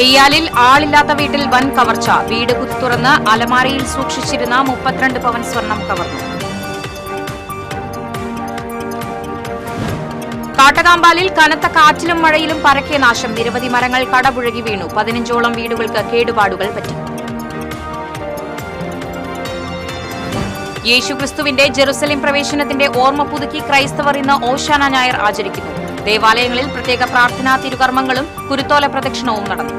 എയ്യാലിൽ ആളില്ലാത്ത വീട്ടിൽ വൻ കവർച്ച. വീട് കുത്തിത്തുറന്ന് അലമാരയിൽ സൂക്ഷിച്ചിരുന്ന 32 പവൻ സ്വർണം കവർന്നു. കാട്ടകാമ്പാലിൽ കനത്ത കാറ്റിലും മഴയിലും പരക്കെ നാശം. നിരവധി മരങ്ങൾ കടപുഴകി വീണു. 15ഓളം വീടുകൾക്ക് കേടുപാടുകൾ പറ്റി. യേശുക്രിസ്തുവിന്റെ ജെറുസലേം പ്രവേശനത്തിന്റെ ഓർമ്മ പുതുക്കി ക്രൈസ്തവർ ഇന്ന് ഓശാന ഞായർ ആചരിക്കുന്നു. ദേവാലയങ്ങളിൽ പ്രത്യേക പ്രാർത്ഥനാ തിരുകർമ്മങ്ങളും കുരുത്തോല പ്രദക്ഷിണവും നടന്നു.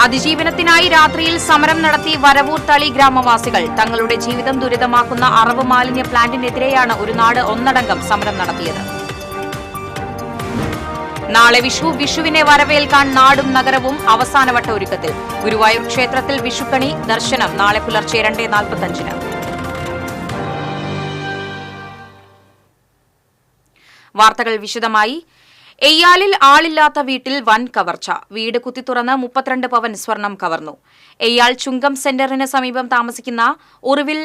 അതിജീവനത്തിനായി രാത്രിയിൽ സമരം നടത്തി വരവൂർ തളി ഗ്രാമവാസികൾ. തങ്ങളുടെ ജീവിതം ദുരിതമാക്കുന്ന അറവ് മാലിന്യ പ്ലാന്റിനെതിരെയാണ് ഒരു നാട് ഒന്നടങ്കം സമരം നടത്തിയത്. നാളെ വിഷുവിനെ വരവേൽക്കാൻ നാടും നഗരവും അവസാനവട്ട ഒരുക്കത്തിൽ. ഗുരുവായൂർ ക്ഷേത്രത്തിൽ വിഷുക്കണി ദർശനം നാളെ പുലർച്ചെ 2:45. വാർത്തകൾ വിശദമായി. എയ്യാലിൽ ആളില്ലാത്ത വീട്ടിൽ വൻ കവർച്ച. വീട് കുത്തിത്തുറന്ന് 32 പവൻ സ്വർണം കവർന്നു. എയ്യാൽ ചുങ്കം സെന്ററിന് സമീപം താമസിക്കുന്ന ഉറിവിൽ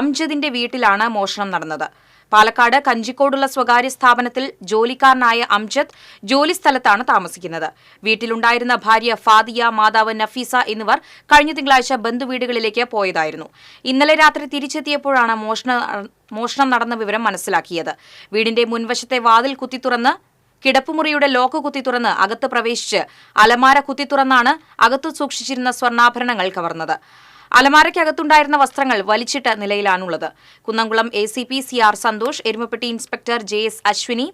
അംജദിന്റെ വീട്ടിലാണ് മോഷണം നടന്നത്. പാലക്കാട് കഞ്ചിക്കോടുള്ള സ്വകാര്യ സ്ഥാപനത്തിൽ ജോലിക്കാരനായ അംജദ് ജോലിസ്ഥലത്താണ് താമസിക്കുന്നത്. വീട്ടിലുണ്ടായിരുന്ന ഭാര്യ ഫാദിയ, മാതാവ് നഫീസ എന്നിവർ കഴിഞ്ഞ തിങ്കളാഴ്ച ബന്ധുവീടുകളിലേക്ക് പോയതായിരുന്നു. ഇന്നലെ രാത്രി തിരിച്ചെത്തിയപ്പോഴാണ് മോഷണം നടന്ന വിവരം മനസ്സിലാക്കിയത്. വീടിന്റെ മുൻവശത്തെ വാതിൽ കുത്തിത്തുറന്ന് കിടപ്പുമുറിയുടെ ലോക്ക് കുത്തിത്തുറന്ന് അകത്ത് പ്രവേശിച്ച് അലമാര കുത്തിത്തുറന്നാണ് അകത്തു സൂക്ഷിച്ചിരുന്ന സ്വർണ്ണാഭരണങ്ങൾ കവർന്നത്. അലമാരയ്ക്കകത്തുണ്ടായിരുന്ന വസ്ത്രങ്ങൾ വലിച്ചിട്ട നിലയിലാണുള്ളത്. Kunnamkulam ACP CR Santhosh, Erumappetty inspector JS Ashwini,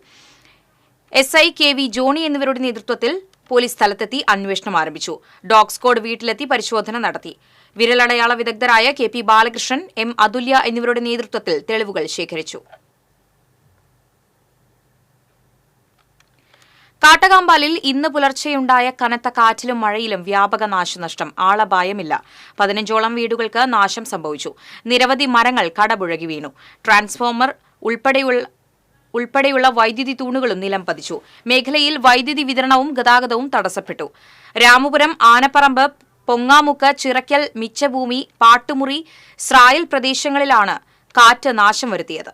SI KV Johny എന്നിവരുടെ നേതൃത്വത്തിൽ പോലീസ് സ്ഥലത്തെത്തി അന്വേഷണം ആരംഭിച്ചു. ഡോഗ് സ്ക്വാഡ് വീട്ടിലെത്തി പരിശോധന നടത്തി. വിരലടയാള വിദഗ്ധരായ KP ബാലകൃഷ്ണൻ, M അതുല്യ എന്നിവരുടെ നേതൃത്വത്തിൽ തെളിവുകൾ ശേഖരിച്ചു. കാട്ടകാമ്പാലിൽ ഇന്ന് പുലർച്ചെയുണ്ടായ കനത്ത കാറ്റിലും മഴയിലും വ്യാപക നാശനഷ്ടം. ആളപായമില്ല. 15ഓളം വീടുകൾക്ക് നാശം സംഭവിച്ചു. നിരവധി മരങ്ങൾ കടപുഴകി വീണു. ട്രാൻസ്ഫോമർ ഉൾപ്പെടെയുള്ള വൈദ്യുതി തൂണുകളും നിലം പതിച്ചു. മേഖലയിൽ വൈദ്യുതി വിതരണവും ഗതാഗതവും തടസ്സപ്പെട്ടു. രാമപുരം, ആനപ്പറമ്പ്, പൊങ്ങാമുക്ക്, ചിറക്കൽ, മിച്ചഭൂമി, പാട്ടുമുറി, സ്രായൽ പ്രദേശങ്ങളിലാണ് കാറ്റ് നാശം വരുത്തിയത്.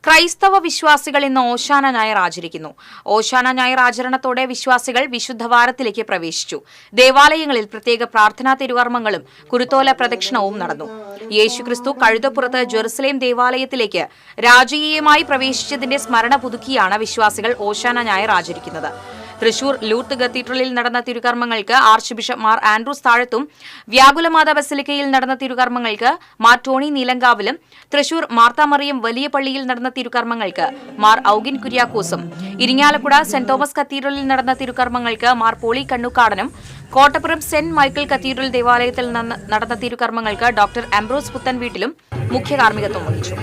ക്രൈസ്തവ വിശ്വാസികൾ ഇന്ന് ഓശാന ഞായർ ആചരിക്കുന്നു. ഓശാന ഞായർ ആചരണത്തോടെ വിശ്വാസികൾ വിശുദ്ധവാരത്തിലേക്ക് പ്രവേശിച്ചു. ദേവാലയങ്ങളിൽ പ്രത്യേക പ്രാർത്ഥനാ തിരുകർമ്മങ്ങളും കുരുത്തോല പ്രദക്ഷിണവും നടന്നു. യേശുക്രിസ്തു കഴുതപ്പുറത്ത് ജെറുസലേം ദേവാലയത്തിലേക്ക് രാജകീയമായി പ്രവേശിച്ചതിന്റെ സ്മരണ പുതുക്കിയാണ് വിശ്വാസികൾ ഓശാന ഞായർ ആചരിക്കുന്നത്. തൃശൂർ ലൂർത്ത് കത്തീഡ്രലിൽ നടന്ന തിരുകർമ്മങ്ങൾക്ക് ആർച്ച് ബിഷപ്പ് മാർ ആൻഡ്രൂസ് താഴത്തും, വ്യാകുലമാത ബസിലിക്കയിൽ നടന്ന തിരുകർമ്മങ്ങൾക്ക് മാർ ടോണി നീലങ്കാവിലും, തൃശൂർ മാർത്താമറിയം വലിയ പള്ളിയിൽ നടന്ന തിരുകർമ്മങ്ങൾക്ക് മാർ ഔഗിൻ കുര്യാക്കോസും, ഇരിങ്ങാലക്കുട സെന്റ് തോമസ് കത്തീഡ്രലിൽ നടന്ന തിരുകർമ്മങ്ങൾക്ക് മാർ പോളി കണ്ണുക്കാടനും, കോട്ടപ്പുറം സെന്റ് മൈക്കിൾ കത്തീഡ്രൽ ദേവാലയത്തിൽ നടന്ന തിരുകർമ്മങ്ങൾക്ക് ഡോക്ടർ അംബ്രോസ് പുത്തൻ വീട്ടിലും മുഖ്യ കാർമ്മികത്വം വഹിച്ചു.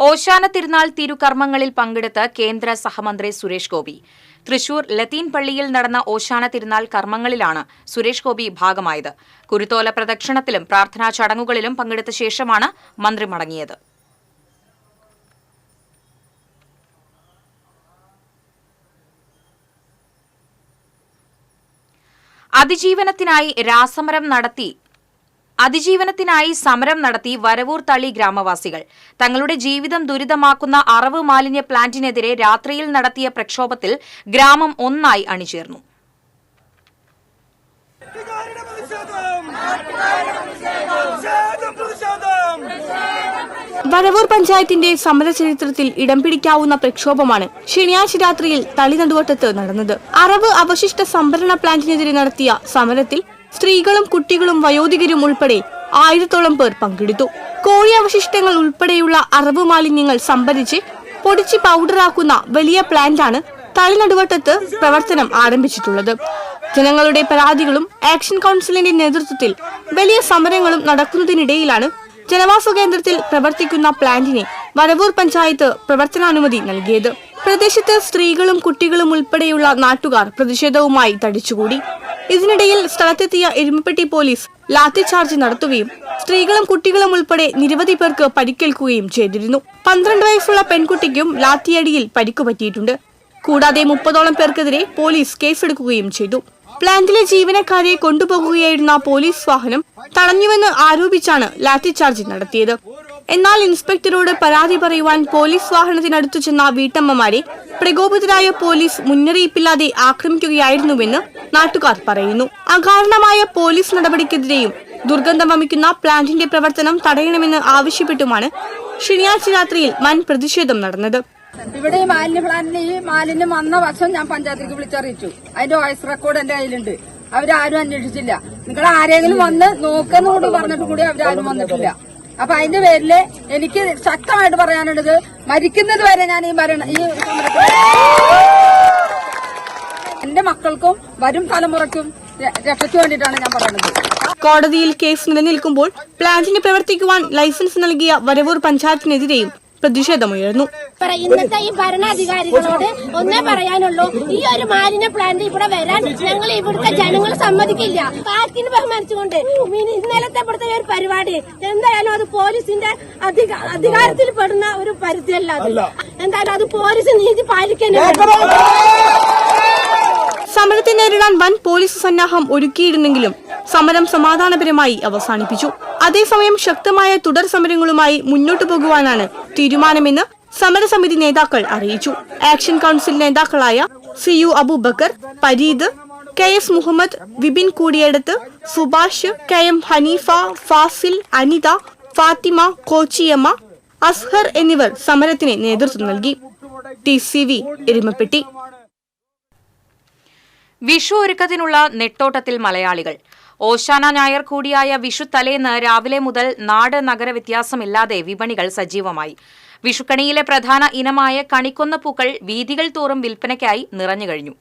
ഓശാന തിരുനാൾ തിരുകർമ്മങ്ങളിൽ പങ്കെടുത്ത് കേന്ദ്ര സഹമന്ത്രി സുരേഷ് ഗോപി. തൃശൂർ ലത്തീൻ പള്ളിയിൽ നടന്ന ഓശാന തിരുനാൾ കർമ്മങ്ങളിലാണ് സുരേഷ് ഗോപി ഭാഗമായത്. കുരുത്തോല പ്രദക്ഷിണത്തിലും പ്രാർത്ഥനാ ചടങ്ങുകളിലും പങ്കെടുത്ത ശേഷമാണ് മന്ത്രി മടങ്ങിയത്. അതിജീവനത്തിനായി സമരം നടത്തി വരവൂർ തളി ഗ്രാമവാസികൾ. തങ്ങളുടെ ജീവിതം ദുരിതമാക്കുന്ന അറവ് മാലിന്യ പ്ലാന്റിനെതിരെ രാത്രിയിൽ നടത്തിയ പ്രക്ഷോഭത്തിൽ ഗ്രാമം ഒന്നായി അണിചേർന്നു. വരവൂർ പഞ്ചായത്തിന്റെ സമരചരിത്രത്തിൽ ഇടം പിടിക്കാവുന്ന പ്രക്ഷോഭമാണ് ശനിയാഴ്ച രാത്രിയിൽ തളി നടുവട്ടത്ത് നടന്നത്. അറവ് അവശിഷ്ട സംഭരണ പ്ലാന്റിനെതിരെ നടത്തിയ സമരത്തിൽ സ്ത്രീകളും കുട്ടികളും വയോധികരും ഉൾപ്പെടെ 1000ഓളം പേർ പങ്കെടുത്തു. കോഴി അവശിഷ്ടങ്ങൾ ഉൾപ്പെടെയുള്ള അറവ് മാലിന്യങ്ങൾ സംഭരിച്ച് പൊടിച്ച് പൗഡറാക്കുന്ന വലിയ പ്ലാന്റാണ് തളി നടുവട്ടത്ത് പ്രവർത്തനം ആരംഭിച്ചിട്ടുള്ളത്. ജനങ്ങളുടെ പരാതികളും ആക്ഷൻ കൗൺസിലിന്റെ നേതൃത്വത്തിൽ വലിയ സമരങ്ങളും നടക്കുന്നതിനിടയിലാണ് ജനവാസ കേന്ദ്രത്തിൽ പ്രവർത്തിക്കുന്ന പ്ലാന്റിനെ വരവൂർ പഞ്ചായത്ത് പ്രവർത്തനാനുമതി നൽകിയത്. പ്രദേശത്ത് സ്ത്രീകളും കുട്ടികളും ഉൾപ്പെടെയുള്ള നാട്ടുകാർ പ്രതിഷേധവുമായി തടിച്ചുകൂടി. ഇതിനിടയിൽ സ്ഥലത്തെത്തിയ എരുമപ്പെട്ടി പോലീസ് ലാത്തിചാർജ് നടത്തുകയും സ്ത്രീകളും കുട്ടികളും ഉൾപ്പെടെ നിരവധി പേർക്ക് പരിക്കേൽക്കുകയും ചെയ്തിരുന്നു. 12 വയസ്സുള്ള പെൺകുട്ടിക്കും ലാത്തിയടിയിൽ പരിക്കുപറ്റിയിട്ടുണ്ട്. കൂടാതെ 30ഓളം പേർക്കെതിരെ പോലീസ് കേസെടുക്കുകയും ചെയ്തു. പ്ലാന്റിലെ ജീവനക്കാരെ കൊണ്ടുപോകുകയായിരുന്ന പോലീസ് വാഹനം തടഞ്ഞുവെന്ന് ആരോപിച്ചാണ് ലാത്തിചാർജ് നടത്തിയത്. എന്നാൽ ഇൻസ്പെക്ടറോട് പരാതി പറയുവാൻ പോലീസ് വാഹനത്തിനടുത്തു ചെന്ന വീട്ടമ്മമാരെ പ്രകോപിതരായ പോലീസ് മുന്നറിയിപ്പില്ലാതെ ആക്രമിക്കുകയായിരുന്നുവെന്ന് നാട്ടുകാർ പറയുന്നു. അകാരണമായ പോലീസ് നടപടിക്കെതിരെയും ദുർഗന്ധം വമിക്കുന്ന പ്ലാന്റിന്റെ പ്രവർത്തനം തടയണമെന്ന് ആവശ്യപ്പെട്ടുമാണ് ശനിയാഴ്ച രാത്രിയിൽ വൻ പ്രതിഷേധം നടന്നത്. ഇവിടെ ഈ മാലിന്യ പ്ലാന്റിന് ഈ മാലിന്യം വന്ന വർഷം ഞാൻ പഞ്ചായത്തിലേക്ക് വിളിച്ചറിയിച്ചു. അതിന്റെ വോയിസ് റെക്കോർഡ് എന്റെ കയ്യിലുണ്ട്. അവരാരും അന്വേഷിച്ചില്ല. നിങ്ങൾ ആരെങ്കിലും വന്ന് നോക്കുന്നോട് പറഞ്ഞിട്ട് കൂടി അവരാരും വന്നിട്ടില്ല. അപ്പൊ അതിന്റെ പേരില് എനിക്ക് ശക്തമായിട്ട് പറയാനുള്ളത്, മരിക്കുന്നത് വരെ ഞാൻ എന്റെ മക്കൾക്കും വരും തലമുറയ്ക്കും രക്ഷയ്ക്ക് വേണ്ടിയിട്ടാണ് ഞാൻ പറയുന്നത്. കോടതിയിൽ കേസ് നിലനിൽക്കുമ്പോൾ പ്ലാന്റിന് പ്രവർത്തിക്കുവാൻ ലൈസൻസ് നൽകിയ വരവൂർ പഞ്ചായത്തിനെതിരെയും പ്രതിഷേധമുയർന്നു. ഇന്നത്തെ ഈ ഭരണാധികാരികളോട് ഒന്നേ പറയാനുള്ളൂ, ഈ ഒരു മാലിന്യ പ്ലാന്റ് ഇവിടെ വരാൻ ഞങ്ങൾ ഇവിടുത്തെ ജനങ്ങൾ സമ്മതിക്കില്ല. കാറ്റിന് ബഹുമാനിച്ചുകൊണ്ട് ഇന്നലത്തെ ഇവിടുത്തെ ഒരു പരിപാടി എന്തായാലും അത് പോലീസിന്റെ അധികാരത്തിൽ പെടുന്ന ഒരു പരിധിയല്ല. എന്തായാലും അത് പോലീസ് നീതി പാലിക്കേണ്ടി. സമരത്തെ നേരിടാൻ വൻ പോലീസ് സന്നാഹം ഒരുക്കിയിരുന്നെങ്കിലും സമരം സമാധാനപരമായി അവസാനിപ്പിച്ചു. അതേസമയം ശക്തമായ തുടർ സമരങ്ങളുമായി മുന്നോട്ടു പോകുവാനാണ് തീരുമാനമെന്ന് സമരസമിതി നേതാക്കൾ അറിയിച്ചു. ആക്ഷൻ കൌൺസിൽ നേതാക്കളായ CU Abubakar, Pareed, KS Muhammad, Vipin കൂടിയടത്ത്, Subhash, KM Haneefa, Fazil, Anitha, Fathima, കോച്ചിയമ്മ, Azhar എന്നിവർ സമരത്തിന് നേതൃത്വം നൽകി. TCV എരുമപ്പെട്ടി. വിഷു ഒരുക്കത്തിനുള്ള നെട്ടോട്ടത്തിൽ മലയാളികൾ. ഓശാന ഞായർ കൂടിയായ വിഷു തലേന്ന് രാവിലെ മുതൽ നാട് നഗര വ്യത്യാസമില്ലാതെ വിപണികൾ സജീവമായി. വിഷുക്കണിയിലെ പ്രധാന ഇനമായ കണിക്കൊന്നപ്പൂക്കൾ വീഥികൾ തോറും വിൽപ്പനയ്ക്കായി നിറഞ്ഞുകഴിഞ്ഞു.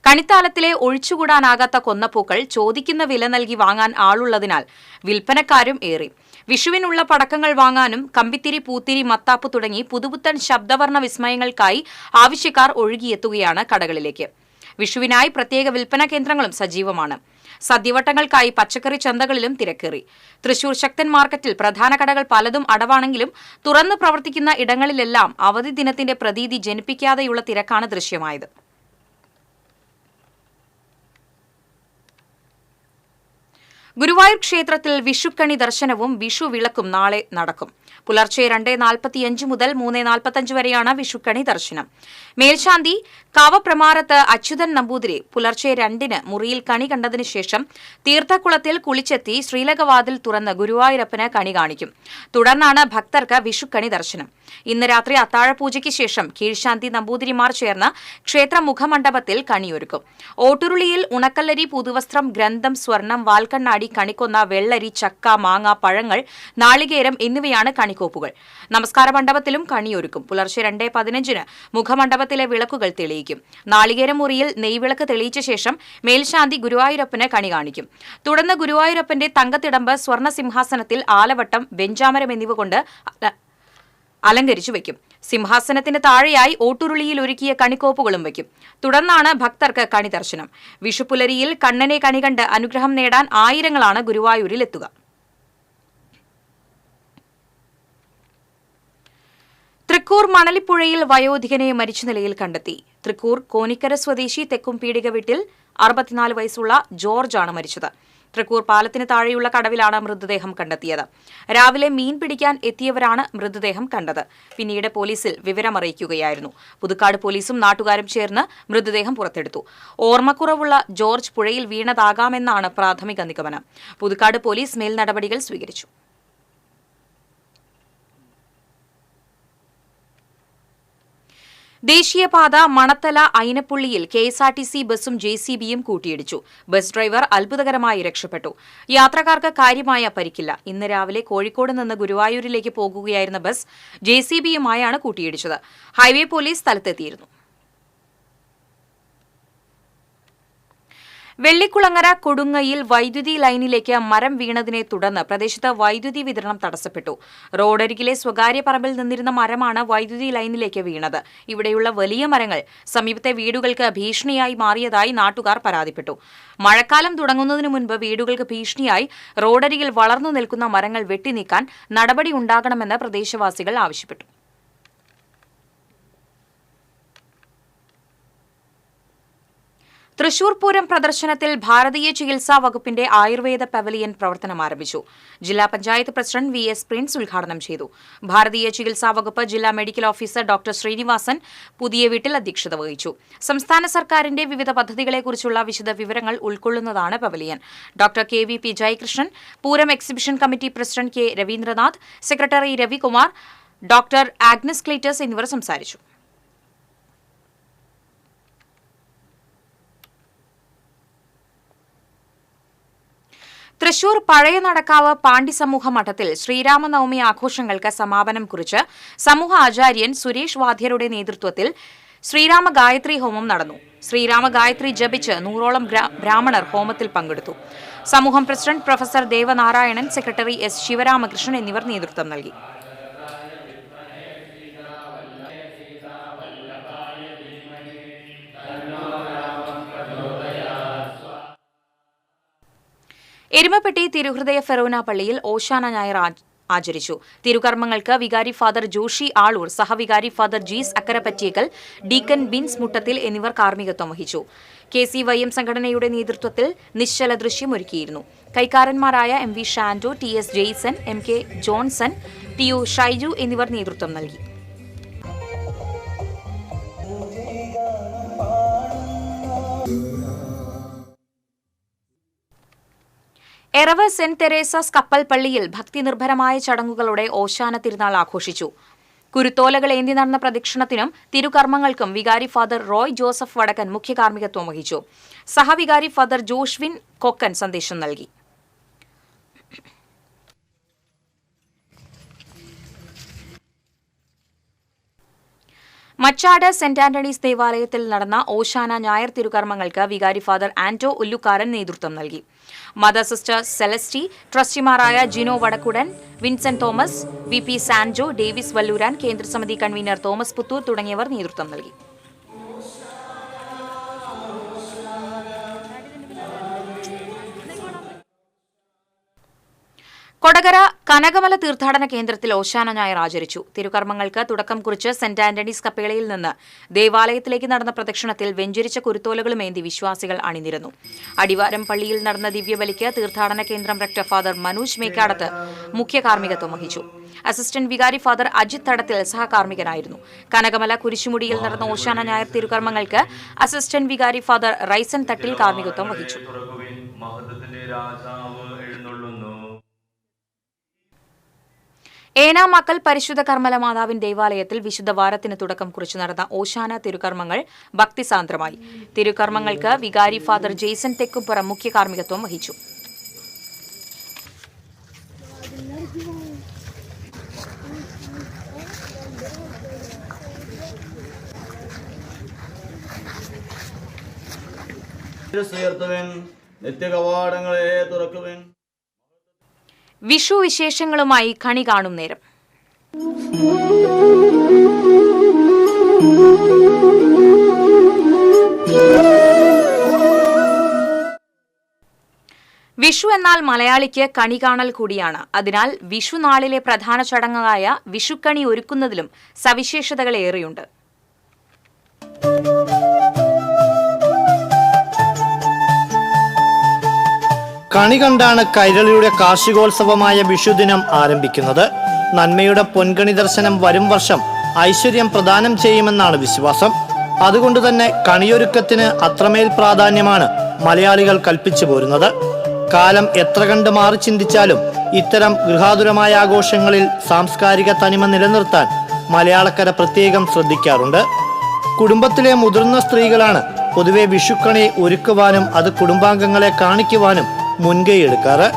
കണിത്താലത്തിലെ ഒഴിച്ചുകൂടാനാകാത്ത കൊന്നപ്പൂക്കൾ ചോദിക്കുന്ന വില നൽകി വാങ്ങാൻ ആളുള്ളതിനാൽ വിൽപ്പനക്കാരും ഏറി. വിഷുവിനുള്ള പടക്കങ്ങൾ വാങ്ങാനും കമ്പിത്തിരി, പൂത്തിരി, മത്താപ്പ് തുടങ്ങി പുതുപുത്തൻ ശബ്ദവർണ്ണ വിസ്മയങ്ങൾക്കായി ആവശ്യക്കാർ ഒഴുകിയെത്തുകയാണ് കടകളിലേക്ക്. വിഷുവിനായി പ്രത്യേക വിൽപ്പന കേന്ദ്രങ്ങളും സജീവമാണ്. സദ്യവട്ടങ്ങൾക്കായി പച്ചക്കറി ചന്തകളിലും തിരക്കേറി. തൃശൂർ ശക്തൻ മാർക്കറ്റിൽ പ്രധാന കടകൾ പലതും അടവാണെങ്കിലും തുറന്നു പ്രവർത്തിക്കുന്ന ഇടങ്ങളിലെല്ലാം അവധി ദിനത്തിന്റെ പ്രതീതി ജനിപ്പിക്കാതെയുള്ള തിരക്കാണ് ദൃശ്യമായത്. ഗുരുവായൂർ ക്ഷേത്രത്തിൽ വിഷുക്കണി ദർശനവും വിഷു വിളക്കും നാളെ നടക്കും. പുലർച്ചെ 2:45 മുതൽ 3:45 വരെയാണ് വിഷുക്കണി ദർശനം. മേൽശാന്തി കാവപ്രമാരത്ത് അച്യുതൻ നമ്പൂതിരി പുലർച്ചെ 2-ന് മുറിയിൽ കണി കണ്ടതിനു ശേഷം തീർത്ഥക്കുളത്തിൽ കുളിച്ചെത്തി ശ്രീലകവാതിൽ തുറന്ന് ഗുരുവായൂരപ്പന് കണി കാണിക്കും. തുടർന്നാണ് ഭക്തർക്ക് വിഷുക്കണി ദർശനം. ഇന്ന് രാത്രി അത്താഴപൂജയ്ക്ക് ശേഷം കീഴ്ശാന്തി നമ്പൂതിരിമാർ ചേർന്ന് ക്ഷേത്ര മുഖമണ്ഡപത്തിൽ കണിയൊരുക്കും. ഓട്ടുരുളിയിൽ ഉണക്കല്ലരി, പുതുവസ്ത്രം, ഗ്രന്ഥം, സ്വർണം, വാൽക്കണ്ണാടി, കണിക്കൊന്ന, വെള്ളരി, ചക്ക, മാങ്ങ, പഴങ്ങൾ, നാളികേരം എന്നിവയാണ് കണിക്കോപ്പുകൾ. നമസ്കാര മണ്ഡപത്തിലും കണിയൊരുക്കും. പുലർച്ചെ 2:15-ന് മുഖമണ്ഡപത്തിലെ വിളക്കുകൾ തെളിയിക്കും. നാളികേരം മുറിയിൽ നെയ്വിളക്ക് തെളിയിച്ച ശേഷം മേൽശാന്തി ഗുരുവായൂരപ്പന് കണി കാണിക്കും. തുടർന്ന് ഗുരുവായൂരപ്പന്റെ തങ്കത്തിടമ്പ്, സ്വർണ്ണ സിംഹാസനത്തിൽ ആലവട്ടം, വെഞ്ചാമരം എന്നിവ കൊണ്ട് അലങ്കരിച്ചു വയ്ക്കും. സിംഹാസനത്തിന് താഴെയായി ഓട്ടുരുളിയിൽ ഒരുക്കിയ കണിക്കോപ്പുകളും വയ്ക്കും. തുടർന്നാണ് ഭക്തർക്ക് കണി ദർശനം. വിഷുപുലരിയിൽ കണ്ണനെ കണി കണ്ട് അനുഗ്രഹം നേടാൻ ആയിരങ്ങളാണ് ഗുരുവായൂരിൽ എത്തുക. തൃക്കൂർ മണലിപ്പുഴയിൽ വയോധികനെ മരിച്ച നിലയിൽ കണ്ടെത്തി. തൃക്കൂർ കോനിക്കര സ്വദേശി തെക്കുംപീടിക വീട്ടിൽ 64 വയസ്സുള്ള ജോർജാണ് മരിച്ചത്. തൃക്കൂർ പാലത്തിന് താഴെയുള്ള കടവിലാണ് മൃതദേഹം കണ്ടെത്തിയത്. രാവിലെ മീൻ പിടിക്കാൻ എത്തിയവരാണ് മൃതദേഹം കണ്ടത്. പിന്നീട് പോലീസിൽ വിവരമറിയിക്കുകയായിരുന്നു. പുതുക്കാട് പോലീസും നാട്ടുകാരും ചേർന്ന് മൃതദേഹം പുറത്തെടുത്തു. ഓർമ്മക്കുറവുള്ള ജോർജ് പുഴയിൽ വീണതാകാമെന്നാണ് പ്രാഥമിക നിഗമനം. പുതുക്കാട് പോലീസ് മേൽനടപടികൾ സ്വീകരിച്ചു. ദേശീയപാത മണത്തല അയിനപ്പുള്ളിയിൽ KSRTC ബസും JCBയും കൂട്ടിയിടിച്ചു. ബസ് ഡ്രൈവർ അത്ഭുതകരമായി രക്ഷപ്പെട്ടു. യാത്രക്കാർക്ക് കാര്യമായ പരിക്കില്ല. ഇന്ന് രാവിലെ കോഴിക്കോട് നിന്ന് ഗുരുവായൂരിലേക്ക് പോകുകയായിരുന്ന ബസ് JCBയുമായാണ് കൂട്ടിയിടിച്ചത്. ഹൈവേ പോലീസ് സ്ഥലത്തെത്തിയിരുന്നു. വെള്ളിക്കുളങ്ങര കൊടുങ്ങയിൽ വൈദ്യുതി ലൈനിലേക്ക് മരം വീണതിനെ തുടർന്ന് പ്രദേശത്ത് വൈദ്യുതി വിതരണം തടസ്സപ്പെട്ടു. റോഡരികിലെ സ്വകാര്യ പറമ്പിൽ നിന്നിരുന്ന മരമാണ് വൈദ്യുതി ലൈനിലേക്ക് വീണത്. ഇവിടെയുള്ള വലിയ മരങ്ങൾ സമീപത്തെ വീടുകൾക്ക് ഭീഷണിയായി മാറിയതായി നാട്ടുകാർ പരാതിപ്പെട്ടു. മഴക്കാലം തുടങ്ങുന്നതിനു മുൻപ് വീടുകൾക്ക് ഭീഷണിയായി റോഡരികിൽ വളർന്നു നിൽക്കുന്ന മരങ്ങൾ വെട്ടിനീക്കാൻ നടപടി ഉണ്ടാകണമെന്ന് പ്രദേശവാസികൾ ആവശ്യപ്പെട്ടു. തൃശൂർ പൂരം പ്രദർശനത്തിൽ ഭാരതീയ ചികിത്സാ വകുപ്പിന്റെ ആയുർവേദ പവലിയൻ പ്രവർത്തനം ആരംഭിച്ചു. ജില്ലാ പഞ്ചായത്ത് പ്രസിഡന്റ് VS പ്രിൻസ് ഉദ്ഘാടനം ചെയ്തു. ഭാരതീയ ചികിത്സാ വകുപ്പ് ജില്ലാ മെഡിക്കൽ ഓഫീസർ ഡോക്ടർ ശ്രീനിവാസൻ പുതിയ വീട്ടിൽ അധ്യക്ഷത വഹിച്ചു. സംസ്ഥാന സർക്കാരിന്റെ വിവിധ പദ്ധതികളെക്കുറിച്ചുള്ള വിശദ വിവരങ്ങൾ ഉൾക്കൊള്ളുന്നതാണ് pavilion. Doctor KVP Jayakrishnan, Pooram exhibition committee president K Ravindranath, secretary Ravikumar, doctor Agnes Cletus എന്നിവർ സംസാരിച്ചു. തൃശൂർ പഴയ നടക്കാവ് പാണ്ഡി സമൂഹ മഠത്തിൽ ശ്രീരാമനവമി ആഘോഷങ്ങൾക്ക് സമാപനം കുറിച്ച് സമൂഹ ആചാര്യൻ സുരേഷ് വാദ്യരുടെ നേതൃത്വത്തിൽ ശ്രീരാമ ഗായത്രി ഹോമം നടന്നു. ശ്രീരാമ ഗായത്രി ജപിച്ച് 100ഓളം ബ്രാഹ്മണർ ഹോമത്തിൽ പങ്കെടുത്തു. സമൂഹം president professor Devanarayanan, secretary S Sivaramakrishnan എന്നിവർ നേതൃത്വം നൽകി. എരുമപ്പെട്ടി തിരുഹൃദയ ഫെറോന പള്ളിയിൽ ഓശാന ഞായർ ആചരിച്ചു. തിരുകർമ്മങ്ങൾക്ക് വികാരി ഫാദർ ജോഷി ആളൂർ, സഹവികാരി ഫാദർ ജീസ് അക്കരപ്പറ്റിയേക്കൽ, ഡീക്കൻ ബിൻസ് മുട്ടത്തിൽ എന്നിവർ കാർമ്മികത്വം വഹിച്ചു. KCYM സംഘടനയുടെ നേതൃത്വത്തിൽ നിശ്ചല ദൃശ്യം ഒരുക്കിയിരുന്നു. കൈക്കാരന്മാരായ MV Shando, TS Jaison, MK Johnson, TU Shaiju എന്നിവർ നേതൃത്വം നൽകി. എറവ് സെന്റ് തെരേസാസ് കപ്പൽ പള്ളിയിൽ ഭക്തിനിർഭരമായ ചടങ്ങുകളോടെ ഓശാന തിരുനാൾ ആഘോഷിച്ചു. കുരുത്തോലകൾ ഏന്തി നടന്ന പ്രദക്ഷിണത്തിനും തിരുകർമ്മങ്ങൾക്കും വികാരി ഫാദർ റോയ് ജോസഫ് വടക്കൻ മുഖ്യ കാർമ്മികത്വം വഹിച്ചു. സഹവികാരി ഫാദർ ജോഷ്വിൻ കൊക്കൻ സന്ദേശം നൽകി. മച്ചാട് സെന്റ് ആന്റണീസ് ദേവാലയത്തിൽ നടന്ന ഓശാന ഞായർ തിരുകർമ്മങ്ങൾക്ക് വികാരി ഫാദർ ആന്റോ ഉല്ലുക്കാരൻ നേതൃത്വം നൽകി. മദർ സിസ്റ്റർ സെലസ്റ്റി, ട്രസ്റ്റിമാരായ Jino Vadakkudan, Vincent Thomas, VP Sanjo, Davis Valluran, കേന്ദ്രസമിതി കൺവീനർ തോമസ് പുത്തൂർ തുടങ്ങിയവർ നേതൃത്വം നൽകി. കൊടകര കനകമല തീർത്ഥാടന കേന്ദ്രത്തിൽ ഓശാന ഞായർ ആചരിച്ചു. തിരുകർമ്മങ്ങൾക്ക് തുടക്കം കുറിച്ച് സെന്റ് ആന്റണീസ് കപ്പേളയിൽ നിന്ന് ദേവാലയത്തിലേക്ക് നടന്ന പ്രദക്ഷിണത്തിൽ വെഞ്ചരിച്ച കുരുത്തോലകളുമേന്തി വിശ്വാസികൾ അണിനിരന്നു. അടിവാരം പള്ളിയിൽ നടന്ന ദിവ്യബലിക്ക് തീർത്ഥാടന കേന്ദ്രം റെക്ടർ ഫാദർ മനോജ് മേക്കാടത്ത് മുഖ്യ കാർമ്മികത്വം വഹിച്ചു. അസിസ്റ്റന്റ് വികാരി ഫാദർ അജിത് തടത്തിൽ സഹകാർമ്മികനായിരുന്നു. കനകമല കുരിശുമുടിയിൽ നടന്ന ഓശാന ഞായർ തിരുകർമ്മങ്ങൾക്ക് അസിസ്റ്റന്റ് വികാരി ഫാദർ റൈസൻ തട്ടിൽ കാർമ്മികത്വം വഹിച്ചു. ഏനാമക്കൽ പരിശുദ്ധ കർമ്മല മാതാവിൻ ദേവാലയത്തിൽ വിശുദ്ധ വാരത്തിന് തുടക്കം കുറിച്ച് നടന്ന ഓശാന തിരുകർമ്മങ്ങൾ ഭക്തിസാന്ദ്രമായി. തിരുകർമ്മങ്ങൾക്ക് വികാരി ഫാദർ ജെയ്സൺ തെക്കുംപുറം മുഖ്യ കാർമ്മികത്വം വഹിച്ചു. നിത്യകവാടങ്ങളെ തുറക്കുവൻ. വിഷു വിശേഷങ്ങളുമായി കണി കാണും നേരം. വിഷു എന്നാൽ മലയാളിക്ക് കണി കാണൽ കൂടിയാണ്. അതിനാൽ വിഷു നാളിലെ പ്രധാന ചടങ്ങായ വിഷുക്കണി ഒരുക്കുന്നതിലും സവിശേഷതകളേറെയുണ്ട്. കണി കണ്ടാണ് കൈരളിയുടെ കാർഷികോത്സവമായ വിഷുദിനം ആരംഭിക്കുന്നത്. നന്മയുടെ പൊൻകണി ദർശനം വരും വർഷം ഐശ്വര്യം പ്രദാനം ചെയ്യുമെന്നാണ് വിശ്വാസം. അതുകൊണ്ട് തന്നെ കണിയൊരുക്കത്തിന് അത്രമേൽ പ്രാധാന്യമാണ് മലയാളികൾ കൽപ്പിച്ചു പോരുന്നത്. കാലം എത്ര കണ്ട് മാറി ചിന്തിച്ചാലും ഇത്തരം ഗൃഹാതുരമായ ആഘോഷങ്ങളിൽ സാംസ്കാരിക തനിമ നിലനിർത്താൻ മലയാളക്കര പ്രത്യേകം ശ്രദ്ധിക്കാറുണ്ട്. കുടുംബത്തിലെ മുതിർന്ന സ്ത്രീകളാണ് പൊതുവെ വിഷുക്കണി ഒരുക്കുവാനും അത് കുടുംബാംഗങ്ങളെ കാണിക്കുവാനും മുൻകൈയെടുക്കാറ്.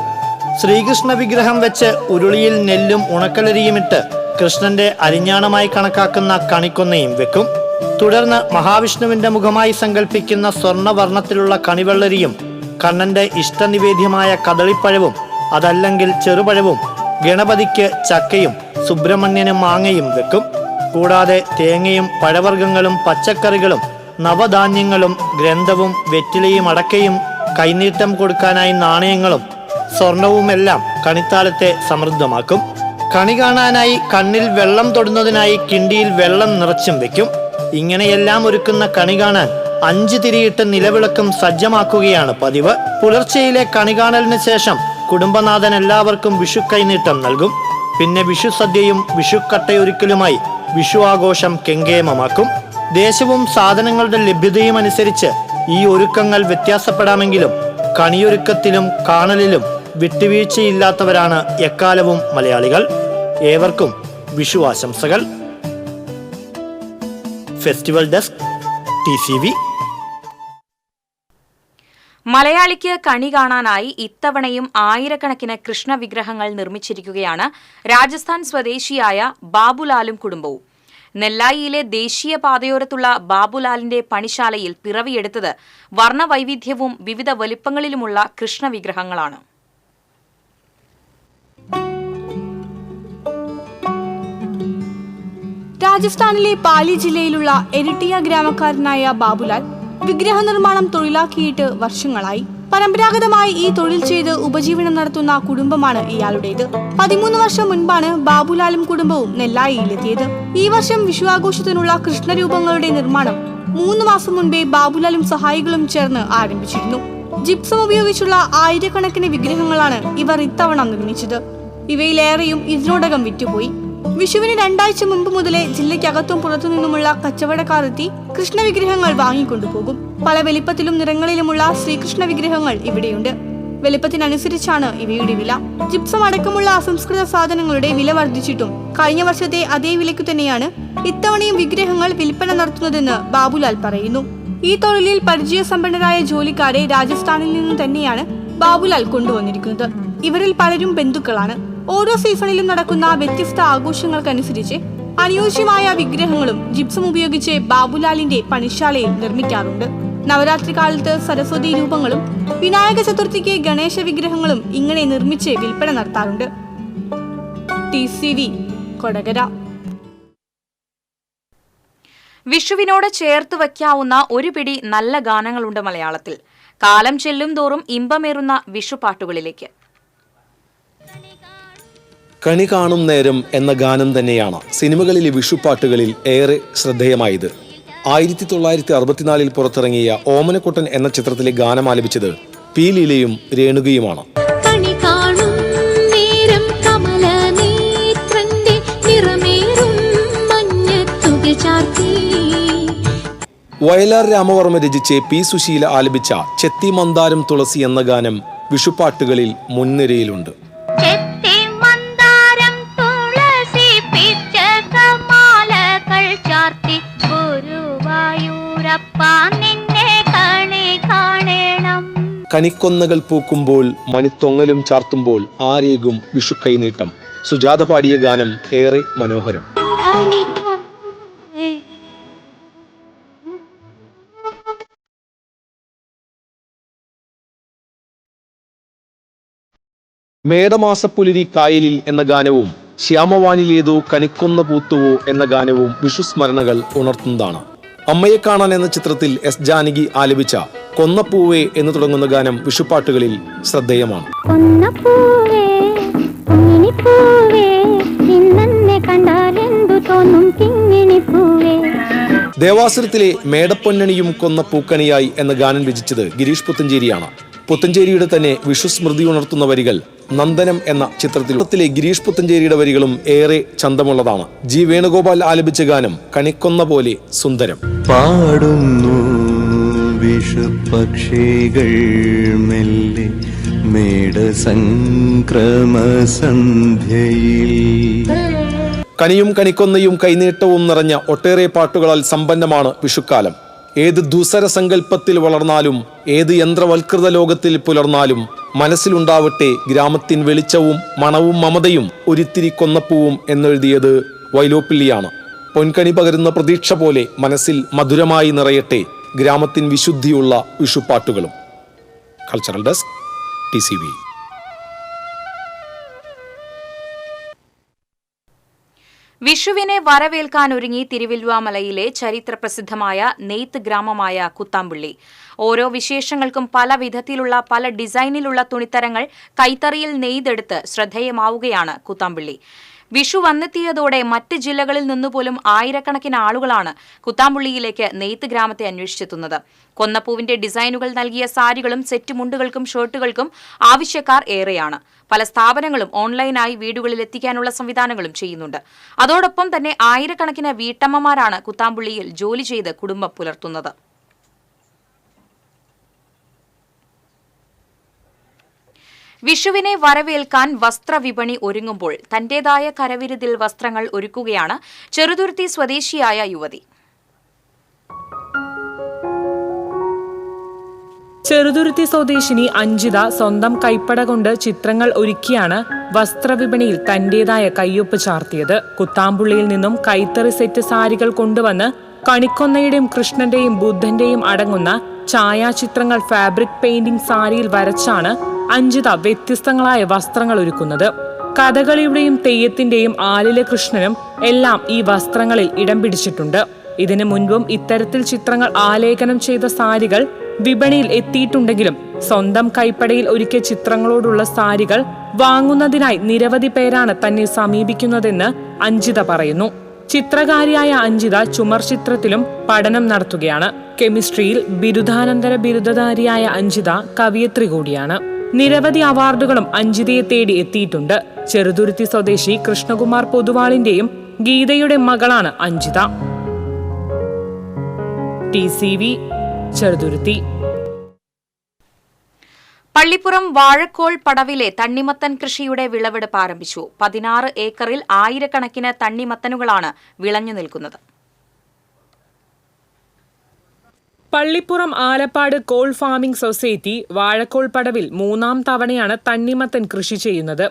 ശ്രീകൃഷ്ണ വിഗ്രഹം വെച്ച് ഉരുളിയിൽ നെല്ലും ഉണക്കലരിയുമിട്ട് കൃഷ്ണന്റെ അരിഞ്ഞാണമായി കണക്കാക്കുന്ന കണിക്കൊന്നയും വെക്കും. തുടർന്ന് മഹാവിഷ്ണുവിന്റെ മുഖമായി സങ്കല്പിക്കുന്ന സ്വർണ്ണവർണ്ണത്തിലുള്ള കണിവെള്ളരിയും കണ്ണന്റെ ഇഷ്ടനിവേദ്യമായ കദളിപ്പഴവും അതല്ലെങ്കിൽ ചെറുപഴവും, ഗണപതിക്ക് ചക്കയും സുബ്രഹ്മണ്യന് മാങ്ങയും വെക്കും. കൂടാതെ തേങ്ങയും പഴവർഗ്ഗങ്ങളും പച്ചക്കറികളും നവധാന്യങ്ങളും ഗ്രന്ഥവും വെറ്റിലയും അടക്കയും കൈനീട്ടം കൊടുക്കാനായി നാണയങ്ങളും സ്വർണവുമെല്ലാം കണിത്താലത്തെ സമൃദ്ധമാക്കും. കണി കാണാനായി കണ്ണിൽ വെള്ളം തൊടുന്നതിനായി കിണ്ടിയിൽ വെള്ളം നിറച്ചും വെക്കും. ഇങ്ങനെയെല്ലാം ഒരുക്കുന്ന കണി കാണാൻ 5 തിരിയിട്ട് നിലവിളക്കും സജ്ജമാക്കുകയാണ് പതിവ്. പുലർച്ചെയിലെ കണി കാണലിന് ശേഷം കുടുംബനാഥൻ എല്ലാവർക്കും വിഷു കൈനീട്ടം നൽകും. പിന്നെ വിഷു സദ്യയും വിഷുക്കട്ടയൊരുക്കലുമായി വിഷു ആഘോഷം കെങ്കേമമാക്കും. ദേശവും സാധനങ്ങളുടെ ലഭ്യതയും അനുസരിച്ച് ഈ ഒരുക്കങ്ങൾ വ്യത്യാസപ്പെടാമെങ്കിലും കണിയൊരുക്കത്തിലും കാണലിലും വിട്ടുവീഴ്ചയില്ലാത്തവരാണ് എക്കാലവും മലയാളികൾ. ഏവർക്കും വിഷു ആശംസകൾ. Festival desk TCV. മലയാളിക്ക് കണി കാണാനായി ഇത്തവണയും ആയിരക്കണക്കിന് കൃഷ്ണ വിഗ്രഹങ്ങൾ നിർമ്മിച്ചിരിക്കുകയാണ് രാജസ്ഥാൻ സ്വദേശിയായ ബാബുലാലും കുടുംബവും. നെല്ലായിയിലെ ദേശീയ പാതയോരത്തുള്ള ബാബുലാലിന്റെ പണിശാലയിൽ പിറവിയെടുത്തത് വർണ്ണവൈവിധ്യവും വിവിധ വലിപ്പങ്ങളിലുമുള്ള കൃഷ്ണ വിഗ്രഹങ്ങളാണ്. രാജസ്ഥാനിലെ പാലി ജില്ലയിലുള്ള എരിട്ടിയ ഗ്രാമക്കാരനായ ബാബുലാൽ വിഗ്രഹ നിർമ്മാണം തൊഴിലാക്കിയിട്ട് വർഷങ്ങളായി. പരമ്പരാഗതമായി ഈ തൊഴിൽ ചെയ്ത് ഉപജീവനം നടത്തുന്ന കുടുംബമാണ് ഇയാളുടേത്. 13 വർഷം മുൻപാണ് ബാബുലാലും കുടുംബവും നെല്ലായിയിലെത്തിയത്. ഈ വർഷം വിഷു ആഘോഷത്തിനുള്ള കൃഷ്ണരൂപങ്ങളുടെ നിർമ്മാണം 3 മാസം മുൻപേ ബാബുലാലും സഹായികളും ചേർന്ന് ആരംഭിച്ചിരുന്നു. ജിപ്സം ഉപയോഗിച്ചുള്ള ആയിരക്കണക്കിന് വിഗ്രഹങ്ങളാണ് ഇവർ ഇത്തവണ നിർമ്മിച്ചത്. ഇവയിലേറെയും ഇതിനോടകം വിറ്റുപോയി. വിഷുവിന് 2 ആഴ്ച മുൻപ് മുതലേ ജില്ലയ്ക്കകത്തും പുറത്തുനിന്നുമുള്ള കച്ചവടക്കാർ എത്തി കൃഷ്ണ വിഗ്രഹങ്ങൾ വാങ്ങിക്കൊണ്ടുപോകും. പല വലിപ്പത്തിലും നിറങ്ങളിലുമുള്ള ശ്രീകൃഷ്ണ വിഗ്രഹങ്ങൾ ഇവിടെയുണ്ട്. വലിപ്പത്തിനനുസരിച്ചാണ് ഇവയുടെ വില. ജിപ്സം അടക്കമുള്ള അസംസ്കൃത സാധനങ്ങളുടെ വില വർദ്ധിച്ചിട്ടും കഴിഞ്ഞ വർഷത്തെ അതേ വിലയ്ക്കു തന്നെയാണ് ഇത്തവണയും വിഗ്രഹങ്ങൾ വിൽപ്പന നടത്തുന്നതെന്ന് ബാബുലാൽ പറയുന്നു. ഈ തൊഴിലിൽ പരിചയസമ്പന്നരായ ജോലിക്കാരെ രാജസ്ഥാനിൽ നിന്നും തന്നെയാണ് ബാബുലാൽ കൊണ്ടുവന്നിരിക്കുന്നത്. ഇവരിൽ പലരും ബന്ധുക്കളാണ്. ഓരോ സീസണിലും നടക്കുന്ന വ്യത്യസ്ത ആഘോഷങ്ങൾക്കനുസരിച്ച് അനുയോജ്യമായ വിഗ്രഹങ്ങളും ജിപ്സം ഉപയോഗിച്ച് ബാബുലാലിന്റെ പണിശാലയിൽ നിർമ്മിക്കാറുണ്ട്. നവരാത്രി കാലത്ത് സരസ്വതി രൂപങ്ങളും വിനായക ചതുർത്ഥിക്ക് ഗണേശ വിഗ്രഹങ്ങളും ഇങ്ങനെ നിർമ്മിച്ച് വിൽപ്പന നടത്താറുണ്ട്. TCV കൊടകര. വിഷുവിനോട് ചേർത്ത് വയ്ക്കാവുന്ന ഒരു പിടി നല്ല ഗാനങ്ങളുണ്ട് മലയാളത്തിൽ. കാലം ചെല്ലും തോറും ഇമ്പമേറുന്ന വിഷുപാട്ടുകളിലേക്ക്. കണി കാണും നേരം എന്ന ഗാനം തന്നെയാണ് സിനിമകളിലെ വിഷുപ്പാട്ടുകളിൽ ഏറെ ശ്രദ്ധേയമായത്. 1964 പുറത്തിറങ്ങിയ ഓമനക്കുട്ടൻ എന്ന ചിത്രത്തിലെ ഗാനം ആലപിച്ചത് പി ലീലയും രേണുകയുമാണ്. വയലാർ രാമവർമ്മ രചിച്ച് പി സുശീല ആലപിച്ച ചെത്തി മന്ദാരം തുളസി എന്ന ഗാനം വിഷുപ്പാട്ടുകളിൽ മുൻനിരയിലുണ്ട്. കണിക്കൊന്നകൾ പൂക്കുമ്പോൾ മണിത്തൊങ്ങലും ചാർത്തുമ്പോൾ ആരേകും വിഷു കൈനീട്ടം. സുജാത പാടിയ ഗാനം ഏറെ മനോഹരം. മേടമാസപ്പുലരി കായലിൽ എന്ന ഗാനവും ശ്യാമവാനിലേതോ കണിക്കൊന്ന പൂത്തുവോ എന്ന ഗാനവും വിഷുസ്മരണകൾ ഉണർത്തുന്നതാണ്. അമ്മയെ കാണാൻ എന്ന ചിത്രത്തിൽ എസ് ജാനകി ആലപിച്ച കൊന്നപ്പൂവേ എന്ന് തുടങ്ങുന്ന ഗാനം വിഷുപ്പാട്ടുകളിൽ ശ്രദ്ധേയമാണ്. ദേവാസുരത്തിലെ മേടപ്പൊന്നണിയും കൊന്ന പൂക്കണിയായി എന്ന ഗാനം രചിച്ചത് ഗിരീഷ് പുത്തഞ്ചേരിയാണ്. പുത്തഞ്ചേരിയുടെ തന്നെ വിഷുസ്മൃതി ഉണർത്തുന്ന വരികൾ നന്ദനം എന്ന ചിത്രത്തിലെ ഗിരീഷ് പുത്തഞ്ചേരിയുടെ വരികളും ഏറെ ചന്തമുള്ളതാണ്. ജി വേണുഗോപാൽ ആലപിച്ച ഗാനം കണിക്കൊന്ന പോലെ സുന്ദരം. പാടുന്നു വിഷുപക്ഷികൾ മെല്ലെ മേടസംക്രമസന്ധ്യയിൽ. കനിയും കണിക്കൊന്നയും കൈനീട്ടവും നിറഞ്ഞ ഒട്ടേറെ പാട്ടുകളാൽ സമ്പന്നമാണ് വിഷുക്കാലം. ഏത് ദുസര സങ്കല്പത്തിൽ വളർന്നാലും ഏത് യന്ത്രവൽകൃത ലോകത്തിൽ പുലർന്നാലും മനസ്സിലുണ്ടാവട്ടെ ഗ്രാമത്തിൻ വെളിച്ചവും മണവും മമതയും ഒരിത്തിരി കൊന്നപ്പൂവും എന്നെഴുതിയത് വൈലോപ്പിള്ളിയാണ്. പൊൻകണി പകരുന്ന പ്രതീക്ഷ പോലെ മനസ്സിൽ മധുരമായി നിറയട്ടെ ഗ്രാമത്തിൻ വിശുദ്ധിയുള്ള വിഷുപ്പാട്ടുകളും. Cultural desk TCV. വിഷുവിനെ വരവേൽക്കാനൊരുങ്ങി തിരുവല്ലുവാമലയിലെ ചരിത്രപ്രസിദ്ധമായ നെയ്ത്ത് ഗ്രാമമായ കുത്താമ്പുള്ളി. ഓരോ വിശേഷങ്ങൾക്കും പല വിധത്തിലുള്ള പല ഡിസൈനിലുള്ള തുണിത്തരങ്ങൾ കൈത്തറിയിൽ നെയ്തെടുത്ത് ശ്രദ്ധേയമാവുകയാണ് കുത്താമ്പുള്ളി. വിഷു വന്നെത്തിയതോടെ മറ്റ് ജില്ലകളിൽ നിന്നുപോലും ആയിരക്കണക്കിന് ആളുകളാണ് കുത്താമ്പുള്ളിയിലേക്ക് നെയ്ത്ത് ഗ്രാമത്തെ അന്വേഷിച്ചെത്തുന്നത്. കൊന്നപ്പൂവിന്റെ ഡിസൈനുകൾ നൽകിയ സാരികളും സെറ്റ് മുണ്ടുകൾക്കും ഷർട്ടുകൾക്കും ആവശ്യക്കാർ ഏറെയാണ്. പല സ്ഥാപനങ്ങളും ഓൺലൈനായി വീടുകളിൽ എത്തിക്കാനുള്ള സംവിധാനങ്ങളും ചെയ്യുന്നുണ്ട്. അതോടൊപ്പം തന്നെ ആയിരക്കണക്കിന് വീട്ടമ്മമാരാണ് കുത്താമ്പുള്ളിയിൽ ജോലി ചെയ്ത് കുടുംബം പുലർത്തുന്നത്. വിഷുവിനെ വരവേൽക്കാൻ വസ്ത്രവിപണി ഒരുങ്ങുമ്പോൾ തന്റേതായ കരവിരുതിൽ വസ്ത്രങ്ങൾ ഒരുക്കുകയാണ് ചെറുതുരുത്തി സ്വദേശിയായ യുവതി. ചെറുതുരുത്തി സ്വദേശിനി അഞ്ജിത സ്വന്തം കൈപ്പട കൊണ്ട് ചിത്രങ്ങൾ ഒരുക്കിയാണ് വസ്ത്രവിപണിയിൽ തന്റേതായ കയ്യൊപ്പ് ചാർത്തിയത്. കുത്താമ്പുള്ളിയിൽ നിന്നും കൈത്തറി സെറ്റ് സാരികൾ കൊണ്ടുവന്ന് കണിക്കൊന്നയുടെയും കൃഷ്ണന്റെയും ബുദ്ധന്റെയും അടങ്ങുന്ന ഛായാചിത്രങ്ങൾ ഫാബ്രിക് പെയിന്റിംഗ് സാരിയിൽ വരച്ചാണ് അഞ്ജിത വ്യത്യസ്തങ്ങളായ വസ്ത്രങ്ങൾ ഒരുക്കുന്നത്. കഥകളിയുടെയും തെയ്യത്തിന്റെയും ആലിലെ കൃഷ്ണനും എല്ലാം ഈ വസ്ത്രങ്ങളിൽ ഇടം പിടിച്ചിട്ടുണ്ട്. ഇതിനു മുൻപും ഇത്തരത്തിൽ ചിത്രങ്ങൾ ആലേഖനം ചെയ്ത സാരികൾ വിപണിയിൽ എത്തിയിട്ടുണ്ടെങ്കിലും സ്വന്തം കൈപ്പടയിൽ ഒരുക്കിയ ചിത്രങ്ങളോടുള്ള സാരികൾ വാങ്ങുന്നതിനായി നിരവധി പേരാണ് തന്നെ സമീപിക്കുന്നതെന്ന് അഞ്ജിത പറയുന്നു. ചിത്രകാരിയായ അഞ്ജിത ചുമർ ചിത്രത്തിലും പഠനം നടത്തുകയാണ്. കെമിസ്ട്രിയിൽ ബിരുദാനന്തര ബിരുദധാരിയായ അഞ്ജിത കവിയത്രി കൂടിയാണ്. നിരവധി അവാർഡുകളും അഞ്ജിതയെ തേടി എത്തിയിട്ടുണ്ട്. ചെറുതുരുത്തി സ്വദേശി കൃഷ്ണകുമാർ പൊതുവാളിന്റെയും ഗീതയുടെ മകളാണ് അഞ്ജിത. TCV ചെറുതുരുത്തി. പള്ളിപ്പുറം വാഴക്കോൾ പടവിലെ തണ്ണിമത്തൻ കൃഷിയുടെ വിളവെടുപ്പ് ആരംഭിച്ചു. 16 ഏക്കറിൽ ആയിരക്കണക്കിന് തണ്ണിമത്തനുകളാണ് വിളഞ്ഞു നിൽക്കുന്നത്. പള്ളിപ്പുറം ആലപ്പാട് കോൾ ഫാമിംഗ് സൊസൈറ്റി വാഴക്കോൾ പടവിൽ 3ാം തവണയാണ് തണ്ണിമത്തൻ കൃഷി ചെയ്യുന്നത്.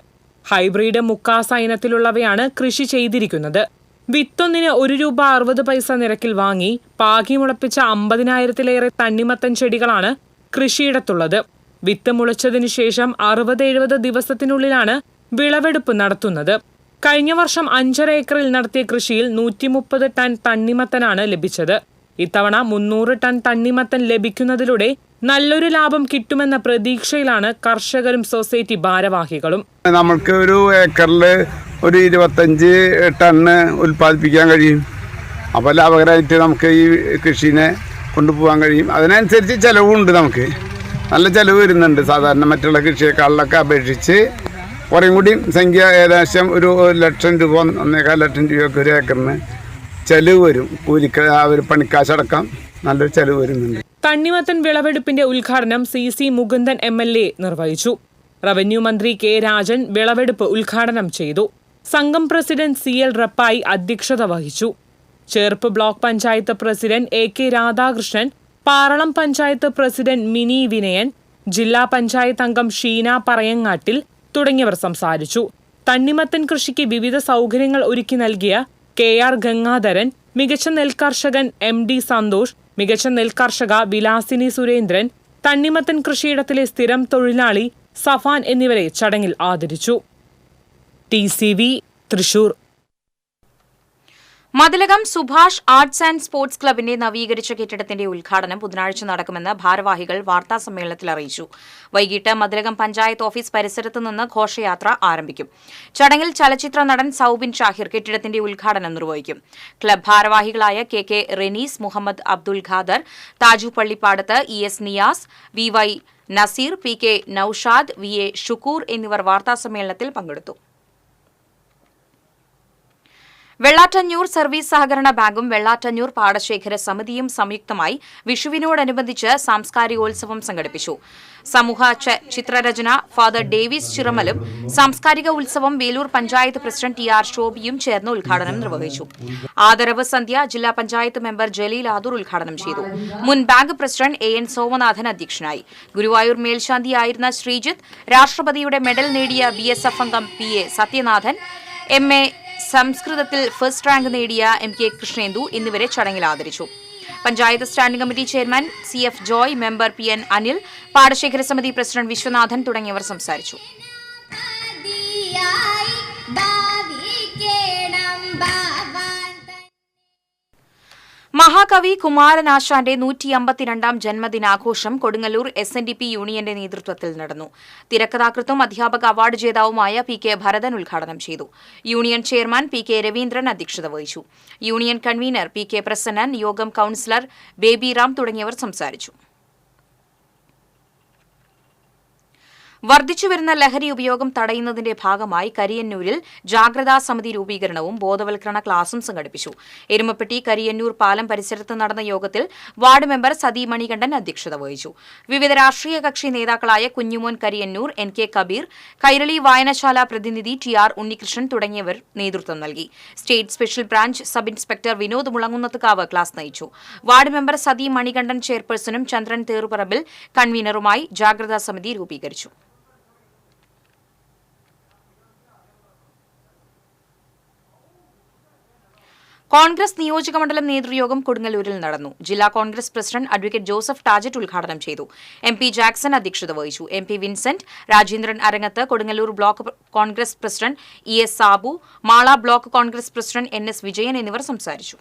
ഹൈബ്രിഡ് മുക്കാസ ഇനത്തിലുള്ളവയാണ് കൃഷി ചെയ്തിരിക്കുന്നത്. വിത്തൊന്നിന് ₹1.60 നിരക്കിൽ വാങ്ങി പാകി മുളപ്പിച്ച 50,000-ലേറെ തണ്ണിമത്തൻ ചെടികളാണ് കൃഷിയിടത്തുള്ളത്. വിത്ത് മുളച്ചതിനു ശേഷം 60-70 ദിവസത്തിനുള്ളിലാണ് വിളവെടുപ്പ് നടത്തുന്നത്. കഴിഞ്ഞ വർഷം 5.5 ഏക്കറിൽ നടത്തിയ കൃഷിയിൽ 130 ടൺ തണ്ണിമത്തനാണ് ലഭിച്ചത്. ഇത്തവണ 300 ടൺ തണ്ണിമത്തൻ ലഭിക്കുന്നതിലൂടെ നല്ലൊരു ലാഭം കിട്ടുമെന്ന പ്രതീക്ഷയിലാണ് കർഷകരും സൊസൈറ്റി ഭാരവാഹികളും. നമുക്ക് ഒരു ഏക്കറിൽ ഒരു 25 ടണ്ണ് ഉൽപ്പാദിപ്പിക്കാൻ കഴിയും. അപ്പോൾ ലാഭകരമായിട്ട് നമുക്ക് ഈ കൃഷിനെ കൊണ്ടുപോകാൻ കഴിയും. അതിനനുസരിച്ച് ചിലവുണ്ട്. നമുക്ക് നല്ല ചിലവ് വരുന്നുണ്ട്. സാധാരണ മറ്റുള്ള കൃഷിയെക്കാളിലൊക്കെ അപേക്ഷിച്ച് കുറേയും കൂടി സംഖ്യ ഏകദേശം ഒരു 1 ലക്ഷം രൂപ 1.25 ലക്ഷം രൂപയൊക്കെ ഒരു ഏക്കറിന് ചെലവ് വരും. കൂലിക്ക് പണിക്കാശടക്കം നല്ലൊരു ചെലവ് വരുന്നുണ്ട്. തണ്ണിമത്തൻ വിളവെടുപ്പിന്റെ ഉദ്ഘാടനം CC മുകുന്ദൻ MLA നിർവഹിച്ചു. റവന്യൂ മന്ത്രി K രാജൻ വിളവെടുപ്പ് ഉദ്ഘാടനം ചെയ്തു. സംഘം പ്രസിഡന്റ് CL റപ്പായി അധ്യക്ഷത വഹിച്ചു. Cherpu block panchayat president AK Radhakrishnan, Paralam panchayat president mini Vinayan, ജില്ലാ പഞ്ചായത്ത് അംഗം ഷീന പറയങ്ങാട്ടിൽ തുടങ്ങിയവർ സംസാരിച്ചു. തണ്ണിമത്തൻ കൃഷിക്ക് വിവിധ സൗകര്യങ്ങൾ ഒരുക്കി നൽകിയ KR ഗംഗാധരൻ, മികച്ച നെൽകർഷകൻ MD സന്തോഷ്, മികച്ച നെൽകർഷക വിലാസിനി സുരേന്ദ്രൻ, തണ്ണിമത്തൻ കൃഷിയിടത്തിലെ സ്ഥിരം തൊഴിലാളി സഫാൻ എന്നിവരെ ചടങ്ങിൽ ആദരിച്ചു. TCV Thrissur. Mathilakam Subhash arts and sports ക്ലബിന്റെ നവീകരിച്ച കെട്ടിടത്തിന്റെ ഉദ്ഘാടനം ബുധനാഴ്ച നടക്കുമെന്ന് ഭാരവാഹികൾ വാർത്താസമ്മേളനത്തിൽ അറിയിച്ചു. വൈകിട്ട് മതിലകം പഞ്ചായത്ത് ഓഫീസ് പരിസരത്ത് നിന്ന് ഘോഷയാത്ര ആരംഭിക്കും. ചടങ്ങിൽ ചലച്ചിത്ര നടൻ സൌബിൻ ഷാഹിർ കെട്ടിടത്തിന്റെ ഉദ്ഘാടനം നിർവഹിക്കും. ക്ലബ് ഭാരവാഹികളായ KK റെനീസ്, മുഹമ്മദ് അബ്ദുൽ ഖാദർ, താജു Pallippadath, ES Niyas, VY Naseer, PK Naushad, VA Shukkur എന്നിവർ വാർത്താസമ്മേളനത്തിൽ പങ്കെടുത്തു. വെള്ളാറ്റഞ്ഞൂർ സർവീസ് സഹകരണ ബാങ്കും വെള്ളാറ്റഞ്ഞൂർ പാടശേഖര സമിതിയും സംയുക്തമായി വിഷുവിനോടനുബന്ധിച്ച് സാംസ്കാരികോത്സവം സംഘടിപ്പിച്ചു. സമൂഹ ചിത്രരചന ഫാദർ ഡേവിസ് ചിറമലും സാംസ്കാരിക ഉത്സവം വേലൂർ പഞ്ചായത്ത് പ്രസിഡന്റ് TR ഷോബിയും ചേർന്ന് ഉദ്ഘാടനം നിർവഹിച്ചു. ആദരവ് സന്ധ്യ ജില്ലാ പഞ്ചായത്ത് മെമ്പർ ജലീൽ ആദൂർ ഉദ്ഘാടനം ചെയ്തു. മുൻ ബാങ്ക് പ്രസിഡന്റ് AN സോമനാഥൻ അധ്യക്ഷനായി. ഗുരുവായൂർ മേൽശാന്തിയായിരുന്ന ശ്രീജിത്ത്, രാഷ്ട്രപതിയുടെ മെഡൽ നേടിയ BSF അംഗം PA സത്യനാഥൻ, MA സംസ്കൃതത്തിൽ ഫസ്റ്റ് റാങ്ക് നേടിയ MK കൃഷ്ണേന്ദു എന്നിവരെ ചടങ്ങിൽ ആദരിച്ചു. Panchayat standing committee chairman CF Joy, member PN Anil, പാടശേഖര സമിതി പ്രസിഡന്റ് വിശ്വനാഥൻ തുടങ്ങിയവർ സംസാരിച്ചു. മഹാകവി കുമാരനാശാന്റെ 152ാം ജന്മദിനാഘോഷം കൊടുങ്ങല്ലൂർ SNDP യൂണിയന്റെ നേതൃത്വത്തിൽ നടന്നു. തിരക്കഥാകൃത്തും അധ്യാപക അവാർഡ് ജേതാവുമായ PK ഭരതൻ ഉദ്ഘാടനം ചെയ്തു. യൂണിയൻ ചെയർമാൻ PK രവീന്ദ്രൻ അധ്യക്ഷത വഹിച്ചു. യൂണിയൻ കൺവീനർ PK പ്രസന്നൻ, യോഗം കൌൺസിലർ ബേബി റാം തുടങ്ങിയവർ സംസാരിച്ചു. വർദ്ധിച്ചുവരുന്ന ലഹരി ഉപയോഗം തടയുന്നതിന്റെ ഭാഗമായി കരിയന്നൂരിൽ ജാഗ്രതാ സമിതി രൂപീകരണവും ബോധവൽക്കരണ ക്ലാസും സംഘടിപ്പിച്ചു. എരുമപ്പെട്ടി കരിയന്നൂർ പാലം പരിസരത്ത് നടന്ന യോഗത്തിൽ വാർഡ് മെമ്പർ സതി മണികണ്ഠൻ അധ്യക്ഷത വഹിച്ചു. വിവിധ രാഷ്ട്രീയ കക്ഷി നേതാക്കളായ കുഞ്ഞുമോൻ കരിയന്നൂർ, NK കബീർ, കൈരളി വായനശാല പ്രതിനിധി TR ഉണ്ണികൃഷ്ണൻ തുടങ്ങിയവർ നേതൃത്വം നൽകി. State special branch sub inspector Vinod Mulangunnathukavu class നയിച്ചു. വാർഡ് മെമ്പർ സതി മണികണ്ഠൻ ചെയർപേഴ്സണും ചന്ദ്രൻ തേറുപറമ്പിൽ കൺവീനറുമായി ജാഗ്രതാ സമിതി രൂപീകരിച്ചു. കോൺഗ്രസ് നിയോജകമണ്ഡലം നേതൃയോഗം കൊടുങ്ങല്ലൂരിൽ നടന്നു. ജില്ലാ Congress president advocate Joseph Tajet ഉദ്ഘാടനം ചെയ്തു. MP ജാക്സൺ അധ്യക്ഷത വഹിച്ചു. MP Vincent, Rajendran Arangath, Kodungallur block Congress president ES Sabu, Mala block Congress president NS Vijayan എന്നിവർ സംസാരിച്ചു.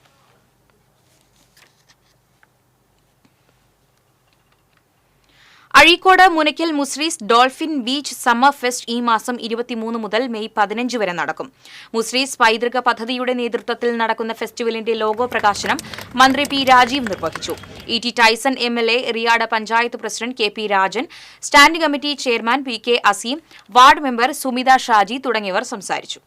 Azhikode Munakkal Muziris dolphin beach summer fest ഈ മാസം 23 മുതൽ മെയ് 15 വരെ നടക്കും. മുസ്രീസ് പൈതൃക പദ്ധതിയുടെ നേതൃത്വത്തിൽ നടക്കുന്ന ഫെസ്റ്റിവലിന്റെ ലോഗോ പ്രകാശനം മന്ത്രി P രാജീവ് നിർവഹിച്ചു. ET ടൈസൺ MLA, റിയാട് panchayat president KP Rajan, standing committee chairman PK Azeem, ward member Sumitha Shaji തുടങ്ങിയവർ സംസാരിച്ചു.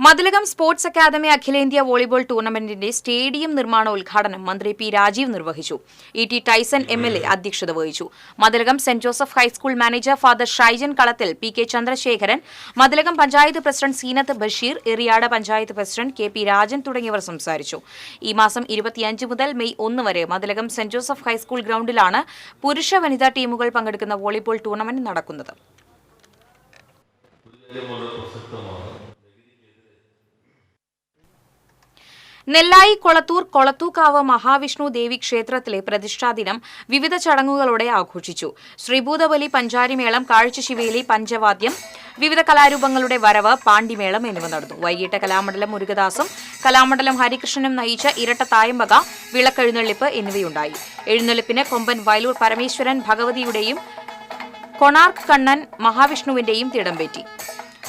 മതിലകം സ്പോർട്സ് അക്കാദമി അഖിലേന്ത്യാ വോളിബോൾ ടൂർണമെന്റിന്റെ സ്റ്റേഡിയം നിർമ്മാണ ഉദ്ഘാടനം മന്ത്രി P രാജീവ് നിർവഹിച്ചു. ET ടൈസൺ MLA അധ്യക്ഷത വഹിച്ചു. Mathilakam Saint Joseph high school manager father Shaijan Kalathil PK Chandrasekharan, Mathilakam panchayat president Seenath Basheer, Eriyad panchayat president KP Rajan തുടങ്ങിയവർ സംസാരിച്ചു. ഈ മാസം 25 മുതൽ മെയ് 1 വരെ മതിലകം സെന്റ് ജോസഫ് ഹൈസ്കൂൾ ഗ്രൌണ്ടിലാണ് പുരുഷ വനിതാ ടീമുകൾ പങ്കെടുക്കുന്ന വോളിബോൾ ടൂർണമെന്റ് നടക്കുന്നത്. നെല്ലായി കൊളത്തൂർ കൊളത്തൂക്കാവ് മഹാവിഷ്ണു ദേവി ക്ഷേത്രത്തിലെ പ്രതിഷ്ഠാദിനം വിവിധ ചടങ്ങുകളോടെ ആഘോഷിച്ചു. ശ്രീഭൂതബലി, പഞ്ചാരിമേളം, കാഴ്ചശിവേലി, പഞ്ചവാദ്യം, വിവിധ കലാരൂപങ്ങളുടെ വരവ്, പാണ്ടിമേളം എന്നിവ നടന്നു. വൈകിട്ട് കലാമണ്ഡലം മുരുകദാസും കലാമണ്ഡലം ഹരികൃഷ്ണനും നയിച്ച ഇരട്ട തായമ്പക, വിളക്കെഴുന്നള്ളിപ്പ് എന്നിവയുണ്ടായി. എഴുന്നള്ളിപ്പിന് കൊമ്പൻ വയലൂർ പരമേശ്വരൻ ഭഗവതിയുടെയും കൊണാർക്ക് കണ്ണൻ മഹാവിഷ്ണുവിന്റെയും തിടമ്പേറ്റി.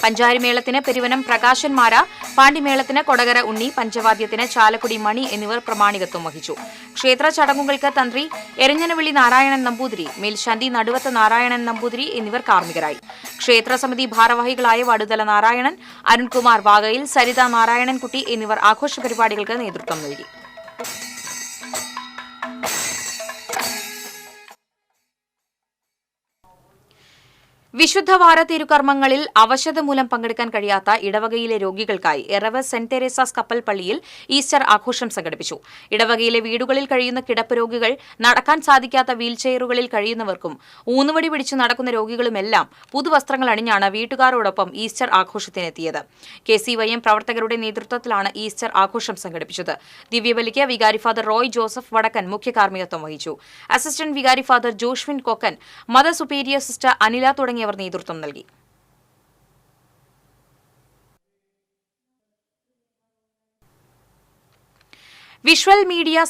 പഞ്ചാരിമേളത്തിന് പെരുവനം പ്രകാശന്മാര, പാണ്ടിമേളത്തിന് കൊടകര ഉണ്ണി, പഞ്ചവാദ്യത്തിന് ചാലക്കുടി മണി എന്നിവർ പ്രമാണികത്വം വഹിച്ചു. ക്ഷേത്ര ചടങ്ങുകൾക്ക് തന്ത്രി എരഞ്ഞനവിളി നാരായണൻ നമ്പൂതിരി, മേൽശാന്തി നടുവത്ത് നാരായണൻ നമ്പൂതിരി എന്നിവർ കാർമ്മികരായി. ക്ഷേത്ര സമിതി ഭാരവാഹികളായ വടുതല നാരായണൻ, അരുൺകുമാർ വാകയിൽ, സരിത നാരായണൻകുട്ടി എന്നിവർ ആഘോഷ പരിപാടികൾക്ക് നേതൃത്വം നൽകി. വിശുദ്ധവാര തിരുകർമ്മങ്ങളിൽ അവശത മൂലം പങ്കെടുക്കാൻ കഴിയാത്ത ഇടവകയിലെ രോഗികൾക്കായി എറവ് സെന്റ് തെരേസാസ് കപ്പൽ പള്ളിയിൽ ഈസ്റ്റർ ആഘോഷം സംഘടിപ്പിച്ചു. ഇടവകയിലെ വീടുകളിൽ കഴിയുന്ന കിടപ്പ് രോഗികൾ, നടക്കാൻ സാധിക്കാത്ത വീൽചെയറുകളിൽ കഴിയുന്നവർക്കും ഊന്നുവടി പിടിച്ചു നടക്കുന്ന രോഗികളുമെല്ലാം പുതുവസ്ത്രങ്ങൾ അണിഞ്ഞാണ് വീട്ടുകാരോടൊപ്പം ഈസ്റ്റർ ആഘോഷത്തിനെത്തിയത്. KCYM പ്രവർത്തകരുടെ നേതൃത്വത്തിലാണ് ഈസ്റ്റർ ആഘോഷം സംഘടിപ്പിച്ചത്. ദിവ്യബലിക്ക് വികാരി ഫാദർ റോയ് ജോസഫ് വടക്കൻ മുഖ്യ കാർമ്മികത്വം വഹിച്ചു. അസിസ്റ്റന്റ് വികാരി father Joshwin Kokkan, mother superior sister Anila തുടങ്ങിയവർ നേതൃത്വം നൽകി. വിഷ്വൽ മീഡിയ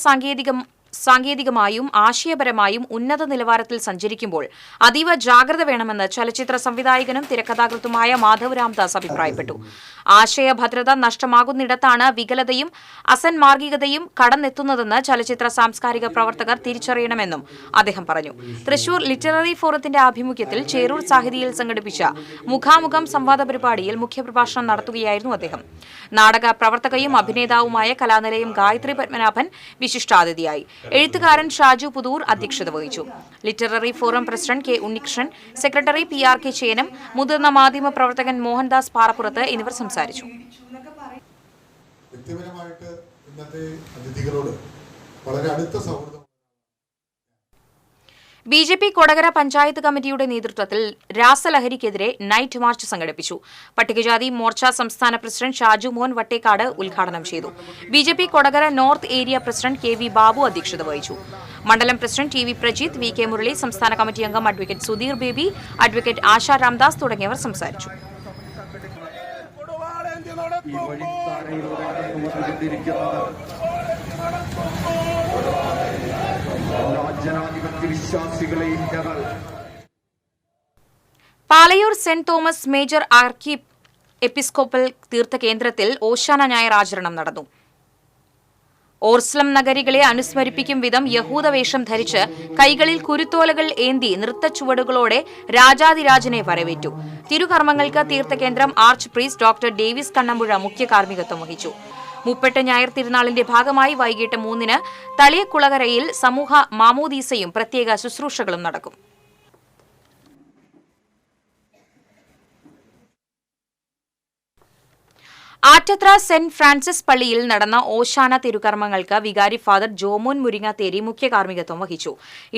സാങ്കേതികമായും ആശയപരമായും ഉന്നത നിലവാരത്തിൽ സഞ്ചരിക്കുമ്പോൾ അതീവ ജാഗ്രത വേണമെന്ന് ചലച്ചിത്ര സംവിധായകനും തിരക്കഥാകൃത്തുമായ മാധവ് രാംദാസ് അഭിപ്രായപ്പെട്ടു. ആശയഭദ്രത നഷ്ടമാകുന്നിടത്താണ് വികലതയും അസന്മാർഗികതയും കടന്നെത്തുന്നതെന്ന് ചലച്ചിത്ര സാംസ്കാരിക പ്രവർത്തകർ തിരിച്ചറിയണമെന്നും അദ്ദേഹം പറഞ്ഞു. തൃശൂർ ലിറ്റററി ഫോറത്തിന്റെ ആഭിമുഖ്യത്തിൽ ചേരൂർ സാഹിതിയിൽ സംഘടിപ്പിച്ച മുഖാമുഖം സംവാദ പരിപാടിയിൽ മുഖ്യപ്രഭാഷണം നടത്തുകയായിരുന്നു അദ്ദേഹം. നാടക പ്രവർത്തകയും അഭിനേതാവുമായ കലാനിലയം ഗായത്രി പത്മനാഭൻ വിശിഷ്ടാതിഥിയായി. എഴുത്തുകാരൻ ഷാജു പുതൂർ അധ്യക്ഷത വഹിച്ചു. Literary forum president K Unnikrishnan, secretary PRK Chenam, മുതിർന്ന മാധ്യമ പ്രവർത്തകൻ മോഹൻദാസ് പാറപ്പുറത്ത് എന്നിവർ സംസാരിച്ചു. വ്യക്തിപരമായിട്ട് ഇന്നത്തെ അതിഥികളോട് വളരെ അടുത്ത സൗഹൃദം. BJP കൊടകര പഞ്ചായത്ത് കമ്മിറ്റിയുടെ നേതൃത്വത്തിൽ രാസലഹരിക്കെതിരെ നൈറ്റ് മാർച്ച് സംഘടിപ്പിച്ചു. പട്ടികജാതി മോർച്ച സംസ്ഥാന പ്രസിഡന്റ് ഷാജു മോഹൻ വട്ടേക്കാട് ഉദ്ഘാടനം ചെയ്തു. BJP Kodakara north area president KV Babu അധ്യക്ഷത വഹിച്ചു. മണ്ഡലം പ്രസിഡന്റ് TV പ്രജിത്ത്, VK മുരളി, സംസ്ഥാന കമ്മിറ്റി അംഗം advocate Sudheer Baby, advocate Asha Ramdas തുടങ്ങിയവർ സംസാരിച്ചു. Palayur saint Thomas major archiepiscopal തീർത്ഥകേന്ദ്രത്തിൽ ഓശാന ഞായർ ആചരണം നടന്നു. ഓർസ്ലം നഗരികളെ അനുസ്മരിപ്പിക്കും വിധം യഹൂദവേഷം ധരിച്ച് കൈകളിൽ കുരുത്തോലകൾ ഏന്തി നൃത്തച്ചുവടുകളോടെ രാജാതിരാജനെ വരവേറ്റു. തിരുകർമ്മങ്ങൾക്ക് തീർത്ഥകേന്ദ്രം archpriest doctor Davis Kannampuzha മുഖ്യ കാർമ്മികത്വം വഹിച്ചു. മുപ്പട്ട് ഞായർ തിരുനാളിന്റെ ഭാഗമായി വൈകിട്ട് 3-ന് തളിയക്കുളകരയിൽ സമൂഹ മാമോദീസയും പ്രത്യേക ശുശ്രൂഷകളും നടക്കും. ആറ്റത്ര സെന്റ് ഫ്രാൻസിസ് പള്ളിയിൽ നടന്ന ഓശാന തിരുകർമ്മങ്ങൾക്ക് വികാരി ഫാദർ ജോമോൻ മുരിങ്ങാത്തേരി മുഖ്യ കാർമ്മികത്വം വഹിച്ചു.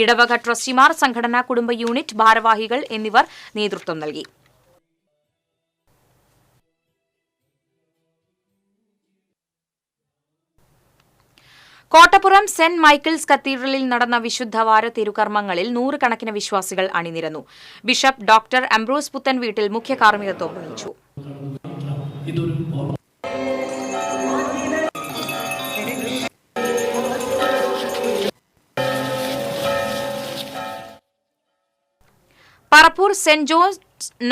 ഇടവക ട്രസ്റ്റിമാർ, സംഘടനാ കുടുംബ യൂണിറ്റ് ഭാരവാഹികൾ എന്നിവർ നേതൃത്വം നൽകി. കോട്ടപ്പുറം സെന്റ് മൈക്കിൾസ് കത്തീഡ്രലിൽ നടന്ന വിശുദ്ധവാര തിരുകർമ്മങ്ങളിൽ 100 കണക്കിന് വിശ്വാസികൾ അണിനിരന്നു. ബിഷപ്പ് ഡോക്ടർ അംബ്രോസ് പുത്തൻ വീട്ടിൽ മുഖ്യ കാർമ്മികത്വം വഹിച്ചു. പറപ്പൂർ സെന്റ് ജോൺസ്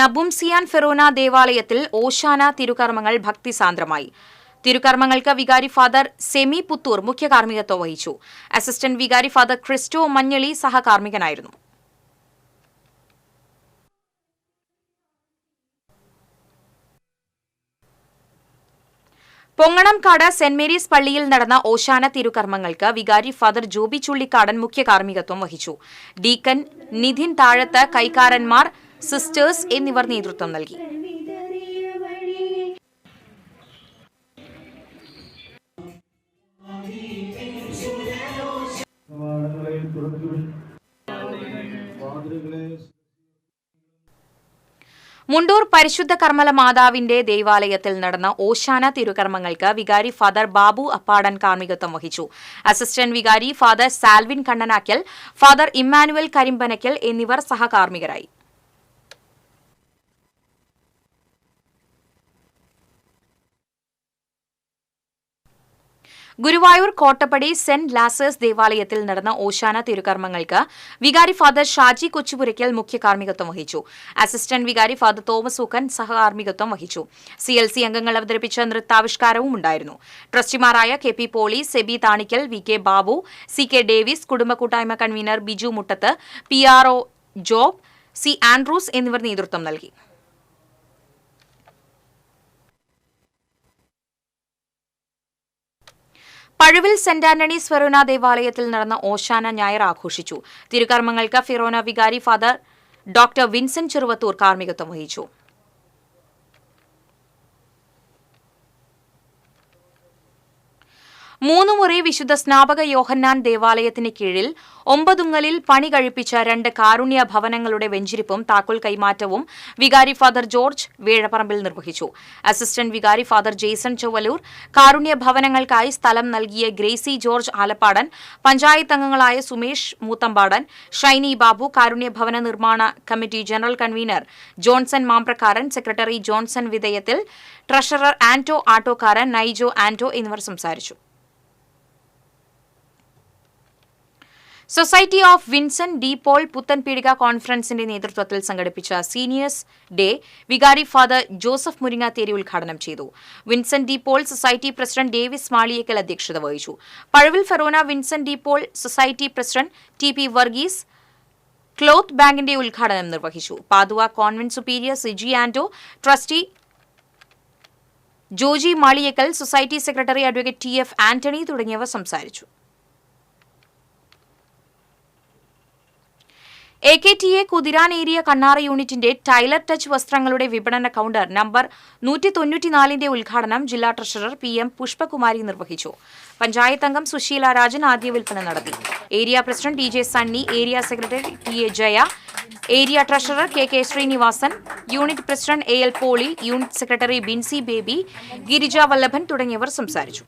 നബുംസിയാൻ ഫെറോന ദേവാലയത്തിൽ ഓശാന തിരുകർമ്മങ്ങൾ ഭക്തിസാന്ദ്രമായി. തിരുകർമ്മങ്ങൾക്ക് വികാരി ഫാദർ സെമി പുത്തൂർ മുഖ്യ കാർമ്മികത്വം വഹിച്ചു. അസിസ്റ്റന്റ് വികാരി ഫാദർ ക്രിസ്റ്റോ മഞ്ഞളി സഹകാർമ്മികനായിരുന്നു. പൊങ്ങണംകാട് സെന്റ് മേരീസ് പള്ളിയിൽ നടന്ന ഓശാന തിരുകർമ്മങ്ങൾക്ക് വികാരി ഫാദർ ജോബി ചുള്ളിക്കാടൻ മുഖ്യ കാർമ്മികത്വം വഹിച്ചു. ഡീക്കൻ നിധിൻ താഴത്ത്, കൈക്കാരന്മാർ, സിസ്റ്റേഴ്സ് എന്നിവർ നേതൃത്വം നൽകി. മുണ്ടൂർ പരിശുദ്ധ കർമ്മല മാതാവിന്റെ ദേവാലയത്തിൽ നടന്ന ഓശാന തിരുകർമ്മങ്ങൾക്ക് വികാരി ഫാദർ ബാബു അപ്പാടൻ കാർമ്മികത്വം വഹിച്ചു. അസിസ്റ്റന്റ് വികാരി father Salvin Kannanakkal, father Emmanuel Karimpanakkal എന്നിവർ സഹകാർമ്മികരായി. ഗുരുവായൂർ കോട്ടപ്പടി സെന്റ് ലാസേഴ്സ് ദേവാലയത്തിൽ നടന്ന ഓശാന തിരുകർമ്മങ്ങൾക്ക് വികാരി ഫാദർ ഷാജി കൊച്ചുപുരയ്ക്കൽ മുഖ്യ കാർമ്മികത്വം വഹിച്ചു. അസിസ്റ്റന്റ് വികാരി ഫാദർ തോമസ് ഊക്കൻ സഹകാർമ്മികത്വം വഹിച്ചു. CLC അംഗങ്ങൾ അവതരിപ്പിച്ച നൃത്താവിഷ്കാരവും ഉണ്ടായിരുന്നു. ട്രസ്റ്റിമാരായ KP Poly, Seby Thanikkal, VK Babu, CK Davis, കുടുംബ കൂട്ടായ്മ convener Biju Muttath, PRO Job, C Andrews എന്നിവർ നേതൃത്വം നൽകി. പഴുവിൽ സെന്റ് ആന്റണീസ് ഫെറോന ദേവാലയത്തിൽ നടന്ന ഓശാന ഞായർ ആഘോഷിച്ചു. തിരുകർമ്മങ്ങൾക്ക് ഫെറോന വികാരി ഫാദർ ഡോക്ടർ വിൻസെന്റ് ചെറുവത്തൂർ കാർമ്മികത്വം വഹിച്ചു. 3 മുറി വിശുദ്ധ സ്നാപക യോഹന്നാൻ ദേവാലയത്തിന് കീഴിൽ 9 പണി കഴിപ്പിച്ച 2 കാരുണ്യ ഭവനങ്ങളുടെ വെഞ്ചിരിപ്പും താക്കോൽ കൈമാറ്റവും വികാരി ഫാദർ ജോർജ് വേഴപ്പറമ്പിൽ നിർവഹിച്ചു. അസിസ്റ്റന്റ് വികാരി ഫാദർ ജെയ്സൺ ചൊവ്വലൂർ, കാരുണ്യ ഭവനങ്ങൾക്കായി സ്ഥലം നൽകിയ ഗ്രേസി ജോർജ് ആലപ്പാടൻ, പഞ്ചായത്ത് അംഗങ്ങളായ സുമേഷ് മൂത്തമ്പാടൻ, ഷൈനി ബാബു, കാരുണ്യ ഭവന നിർമ്മാണ committee general convener Johnson Mambrakkaran, secretary Johnson വിധേയത്തിൽ, ട്രഷറർ ആന്റോ ആട്ടോക്കാരൻ, നൈജോ ആന്റോ എന്നിവർ സംസാരിച്ചു. Society of Vincent de Paul Puthenpeedika കോൺഫറൻസിന്റെ നേതൃത്വത്തിൽ സംഘടിപ്പിച്ച സീനിയേഴ്സ് ഡേ വികാരി ഫാദർ ജോസഫ് മുരിങ്ങാത്തേരി ഉദ്ഘാടനം ചെയ്തു. Vincent de Paul society president Davis Maliyekkal അധ്യക്ഷത വഹിച്ചു. Pazhuvil forane Vincent de Paul society president TP Varghese cloth ബാങ്കിന്റെ ഉദ്ഘാടനം നിർവഹിച്ചു. Padua convent superior Siji Anto, trustee Joji Maliyekkal, society secretary advocate TF Antony തുടങ്ങിയവർ സംസാരിച്ചു. AKTA കുതിരാൻ ഏരിയ കണ്ണാറ യൂണിറ്റിന്റെ ടൈലർ ടച്ച് വസ്ത്രങ്ങളുടെ വിപണന കൌണ്ടർ നമ്പർ 194 ഉദ്ഘാടനം ജില്ലാ ട്രഷറർ PM പുഷ്പകുമാരി നിർവഹിച്ചു. പഞ്ചായത്ത് അംഗം സുശീല രാജൻ ആദ്യ വിൽപ്പന നടത്തി. Area president DJ Sunny, area secretary TA Jaya, area treasurer KK Sreenivasan, unit president AL Poly, unit secretary Binsy Baby, Girija Vallabhan തുടങ്ങിയവർ സംസാരിച്ചു.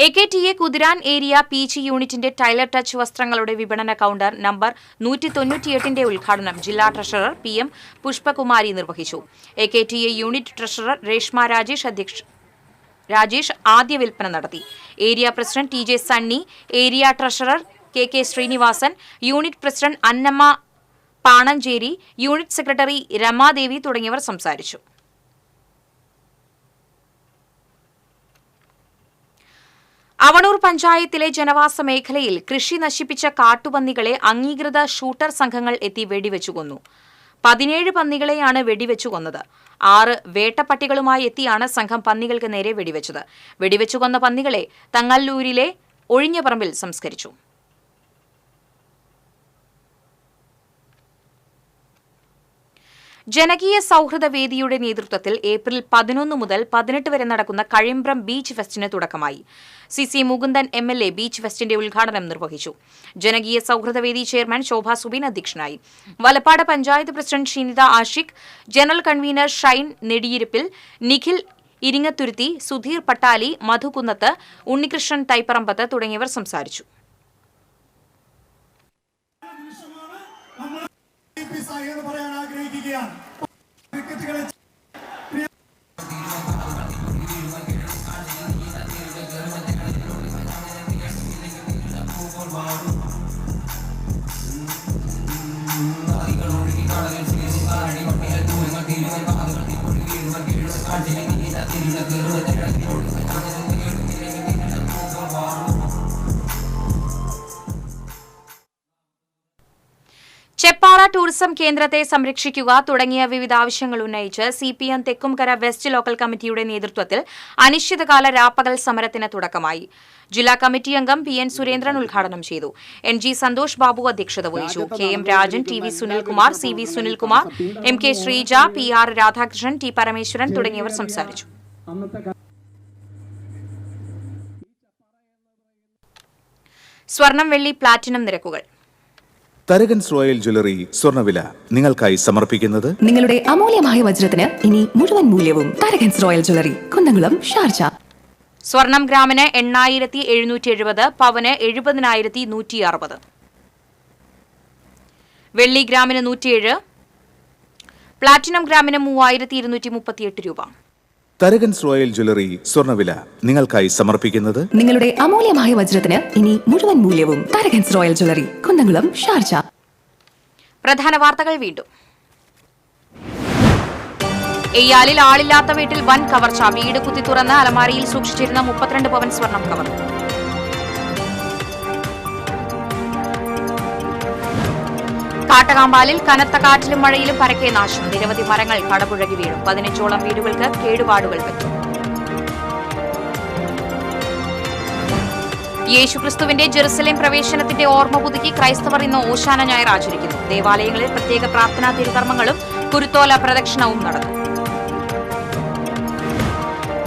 AKTA കുതിരാൻ ഏരിയ PG യൂണിറ്റിന്റെ ടൈലർ ടച്ച് വസ്ത്രങ്ങളുടെ വിപണന കൌണ്ടർ നമ്പർ 198 ഉദ്ഘാടനം ജില്ലാ ട്രഷറർ PM പുഷ്പകുമാരി നിർവഹിച്ചു. AKTA unit treasurer Reshma Rajesh ആദ്യ വിൽപ്പന നടത്തി. Area president TJ Sunny, area treasurer KK Sreenivasan, unit president Annamma Panancheri, unit secretary Ramadevi തുടങ്ങിയവർ സംസാരിച്ചു. അവണൂർ പഞ്ചായത്തിലെ ജനവാസ മേഖലയിൽ കൃഷി നശിപ്പിച്ച കാട്ടുപന്നികളെ അംഗീകൃത ഷൂട്ടർ സംഘങ്ങൾ എത്തി വെടിവെച്ചു കൊന്നു. 17 പന്നികളെയാണ് വെടിവെച്ചു കൊന്നത്. 6 വേട്ടപ്പട്ടികളുമായി എത്തിയാണ് സംഘം പന്നികൾക്ക് നേരെ വെടിവെച്ചത്. വെടിവെച്ചു കൊന്ന പന്നികളെ തങ്ങല്ലൂരിലെ ഒഴിഞ്ഞ പറമ്പിൽ സംസ്കരിച്ചു. ജനകീയ സൗഹൃദ വേദിയുടെ നേതൃത്വത്തിൽ ഏപ്രിൽ 11 മുതൽ 18 വരെ നടക്കുന്ന കഴിമ്പ്രം ബീച്ച് ഫെസ്റ്റിന് തുടക്കമായി. CC മുകുന്ദൻ MLA ബീച്ച് ഫെസ്റ്റിന്റെ ഉദ്ഘാടനം നിർവഹിച്ചു. ജനകീയ സൗഹൃദ വേദി ചെയർമാൻ ശോഭ സുബീൻ അധ്യക്ഷനായി. Valappad panchayat president Shinitha Ashiq, general convener Shine Nediyirippil, Nikhil Iringathuruthi, Sudheer Pattali, Madhukunnath, Unnikrishnan Thaiparambath തുടങ്ങിയവർ സംസാരിച്ചു. ചെപ്പാള ടൂറിസം കേന്ദ്രത്തെ സംരക്ഷിക്കുക തുടങ്ങിയ വിവിധ ആവശ്യങ്ങൾ ഉന്നയിച്ച് CPM തെക്കുംകര വെസ്റ്റ് ലോക്കൽ കമ്മിറ്റിയുടെ നേതൃത്വത്തിൽ അനിശ്ചിതകാല രാപ്പകൽ സമരത്തിന് തുടക്കമായി. ജില്ലാ കമ്മിറ്റി അംഗം PN സുരേന്ദ്രൻ ഉദ്ഘാടനം ചെയ്തു. NG സന്തോഷ് ബാബു അധ്യക്ഷത വഹിച്ചു. KM Rajan, TV Sunilkumar, CV Sunilkumar, MK Sreeja, PR Radhakrishnan, T Parameswaran തുടങ്ങിയവർ സംസാരിച്ചു. സ്വർണം, വെള്ളി, പ്ലാറ്റിനം നിരക്കുകൾ. തരകൻസ് റോയൽ ജ്വല്ലറി സ്വർണ്ണവില നിങ്ങൾക്കായി സമർപ്പിക്കുന്നത് നിങ്ങളുടെ അമൂല്യമായ വജ്രത്തിന് ഇനി മുഴുവൻ മൂല്യവും Tharakans royal jewellery, Kunnamkulam, Sharjah. സ്വർണം ഗ്രാമിന് 8,770, പവന് 70,160. വെള്ളി ഗ്രാമിന് 107, പ്ലാറ്റിനം ഗ്രാമിന് 3,238 രൂപ. തരകൻസ് റോയൽ ജ്വല്ലറി സ്വർണ്ണവില നിങ്ങൾക്കായി സമർപ്പിക്കുന്നത് നിങ്ങളുടെ അമൂല്യമായ വജ്രത്തിന് ഇനി മുഴുവൻ മൂല്യവും Tharakans royal jewellery, Kunnamkulam, Sharjah. പ്രധാന വാർത്തകൾ വീണ്ടും. എയ്യാലിൽ ആളില്ലാത്ത വീട്ടിൽ വൻ കവർച്ച. വീട് കുത്തി തുറന്ന് അലമാരയിൽ സൂക്ഷിച്ചിരുന്ന 32 പവൻ സ്വർണം കവർന്നു. കാട്ടകാമ്പാലിൽ കനത്ത കാറ്റിലും മഴയിലും പരക്കെ നാശം. നിരവധി മരങ്ങൾ കടപുഴകി വീണു. 15ഓളം വീടുകൾക്ക് കേടുപാടുകൾ പറ്റി. യേശുക്രിസ്തുവിന്റെ ജെറുസലേം പ്രവേശനത്തിന്റെ ഓർമ്മ പുതുക്കി ക്രൈസ്തവർ ഇന്ന് ഓശാന ഞായർ ആചരിക്കുന്നു. ദേവാലയങ്ങളിൽ പ്രത്യേക പ്രാർത്ഥനാ തിരുകർമ്മങ്ങളും കുരുത്തോല പ്രദക്ഷിണവും നടന്നു.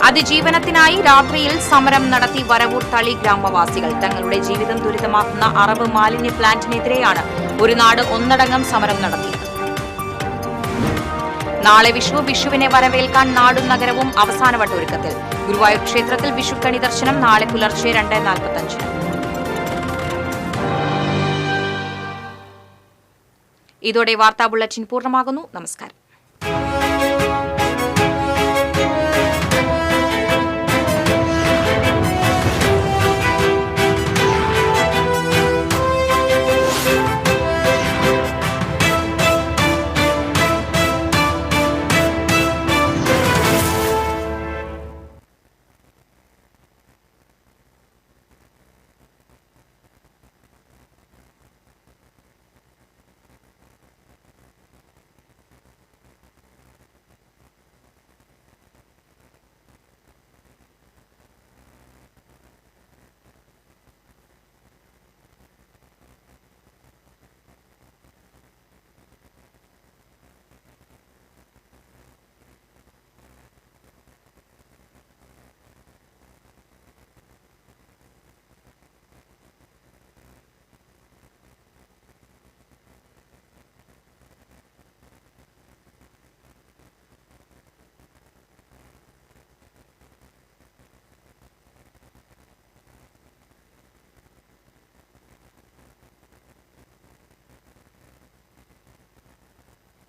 അതിജീവനത്തിനായി രാത്രിയിൽ സമരം നടത്തി വരവൂർ തളി ഗ്രാമവാസികൾ. തങ്ങളുടെ ജീവിതം ദുരിതമാക്കുന്ന അറവ് മാലിന്യ പ്ലാന്റിനെതിരെയാണ് ഒരു നാട് ഒന്നടങ്കം സമരം നടത്തിയത്. നാളെ വിഷുവിനെ വരവേൽക്കാൻ നാടും നഗരവും അവസാനവട്ട ഒരുക്കത്തിൽ. ഗുരുവായൂർ ക്ഷേത്രത്തിൽ വിഷുക്കണി ദർശനം നാളെ പുലർച്ചെ 2:45. ഇതോടെ വാർത്താ ബുള്ളറ്റിൻ പൂർണ്ണമാകുന്നു. നമസ്കാരം.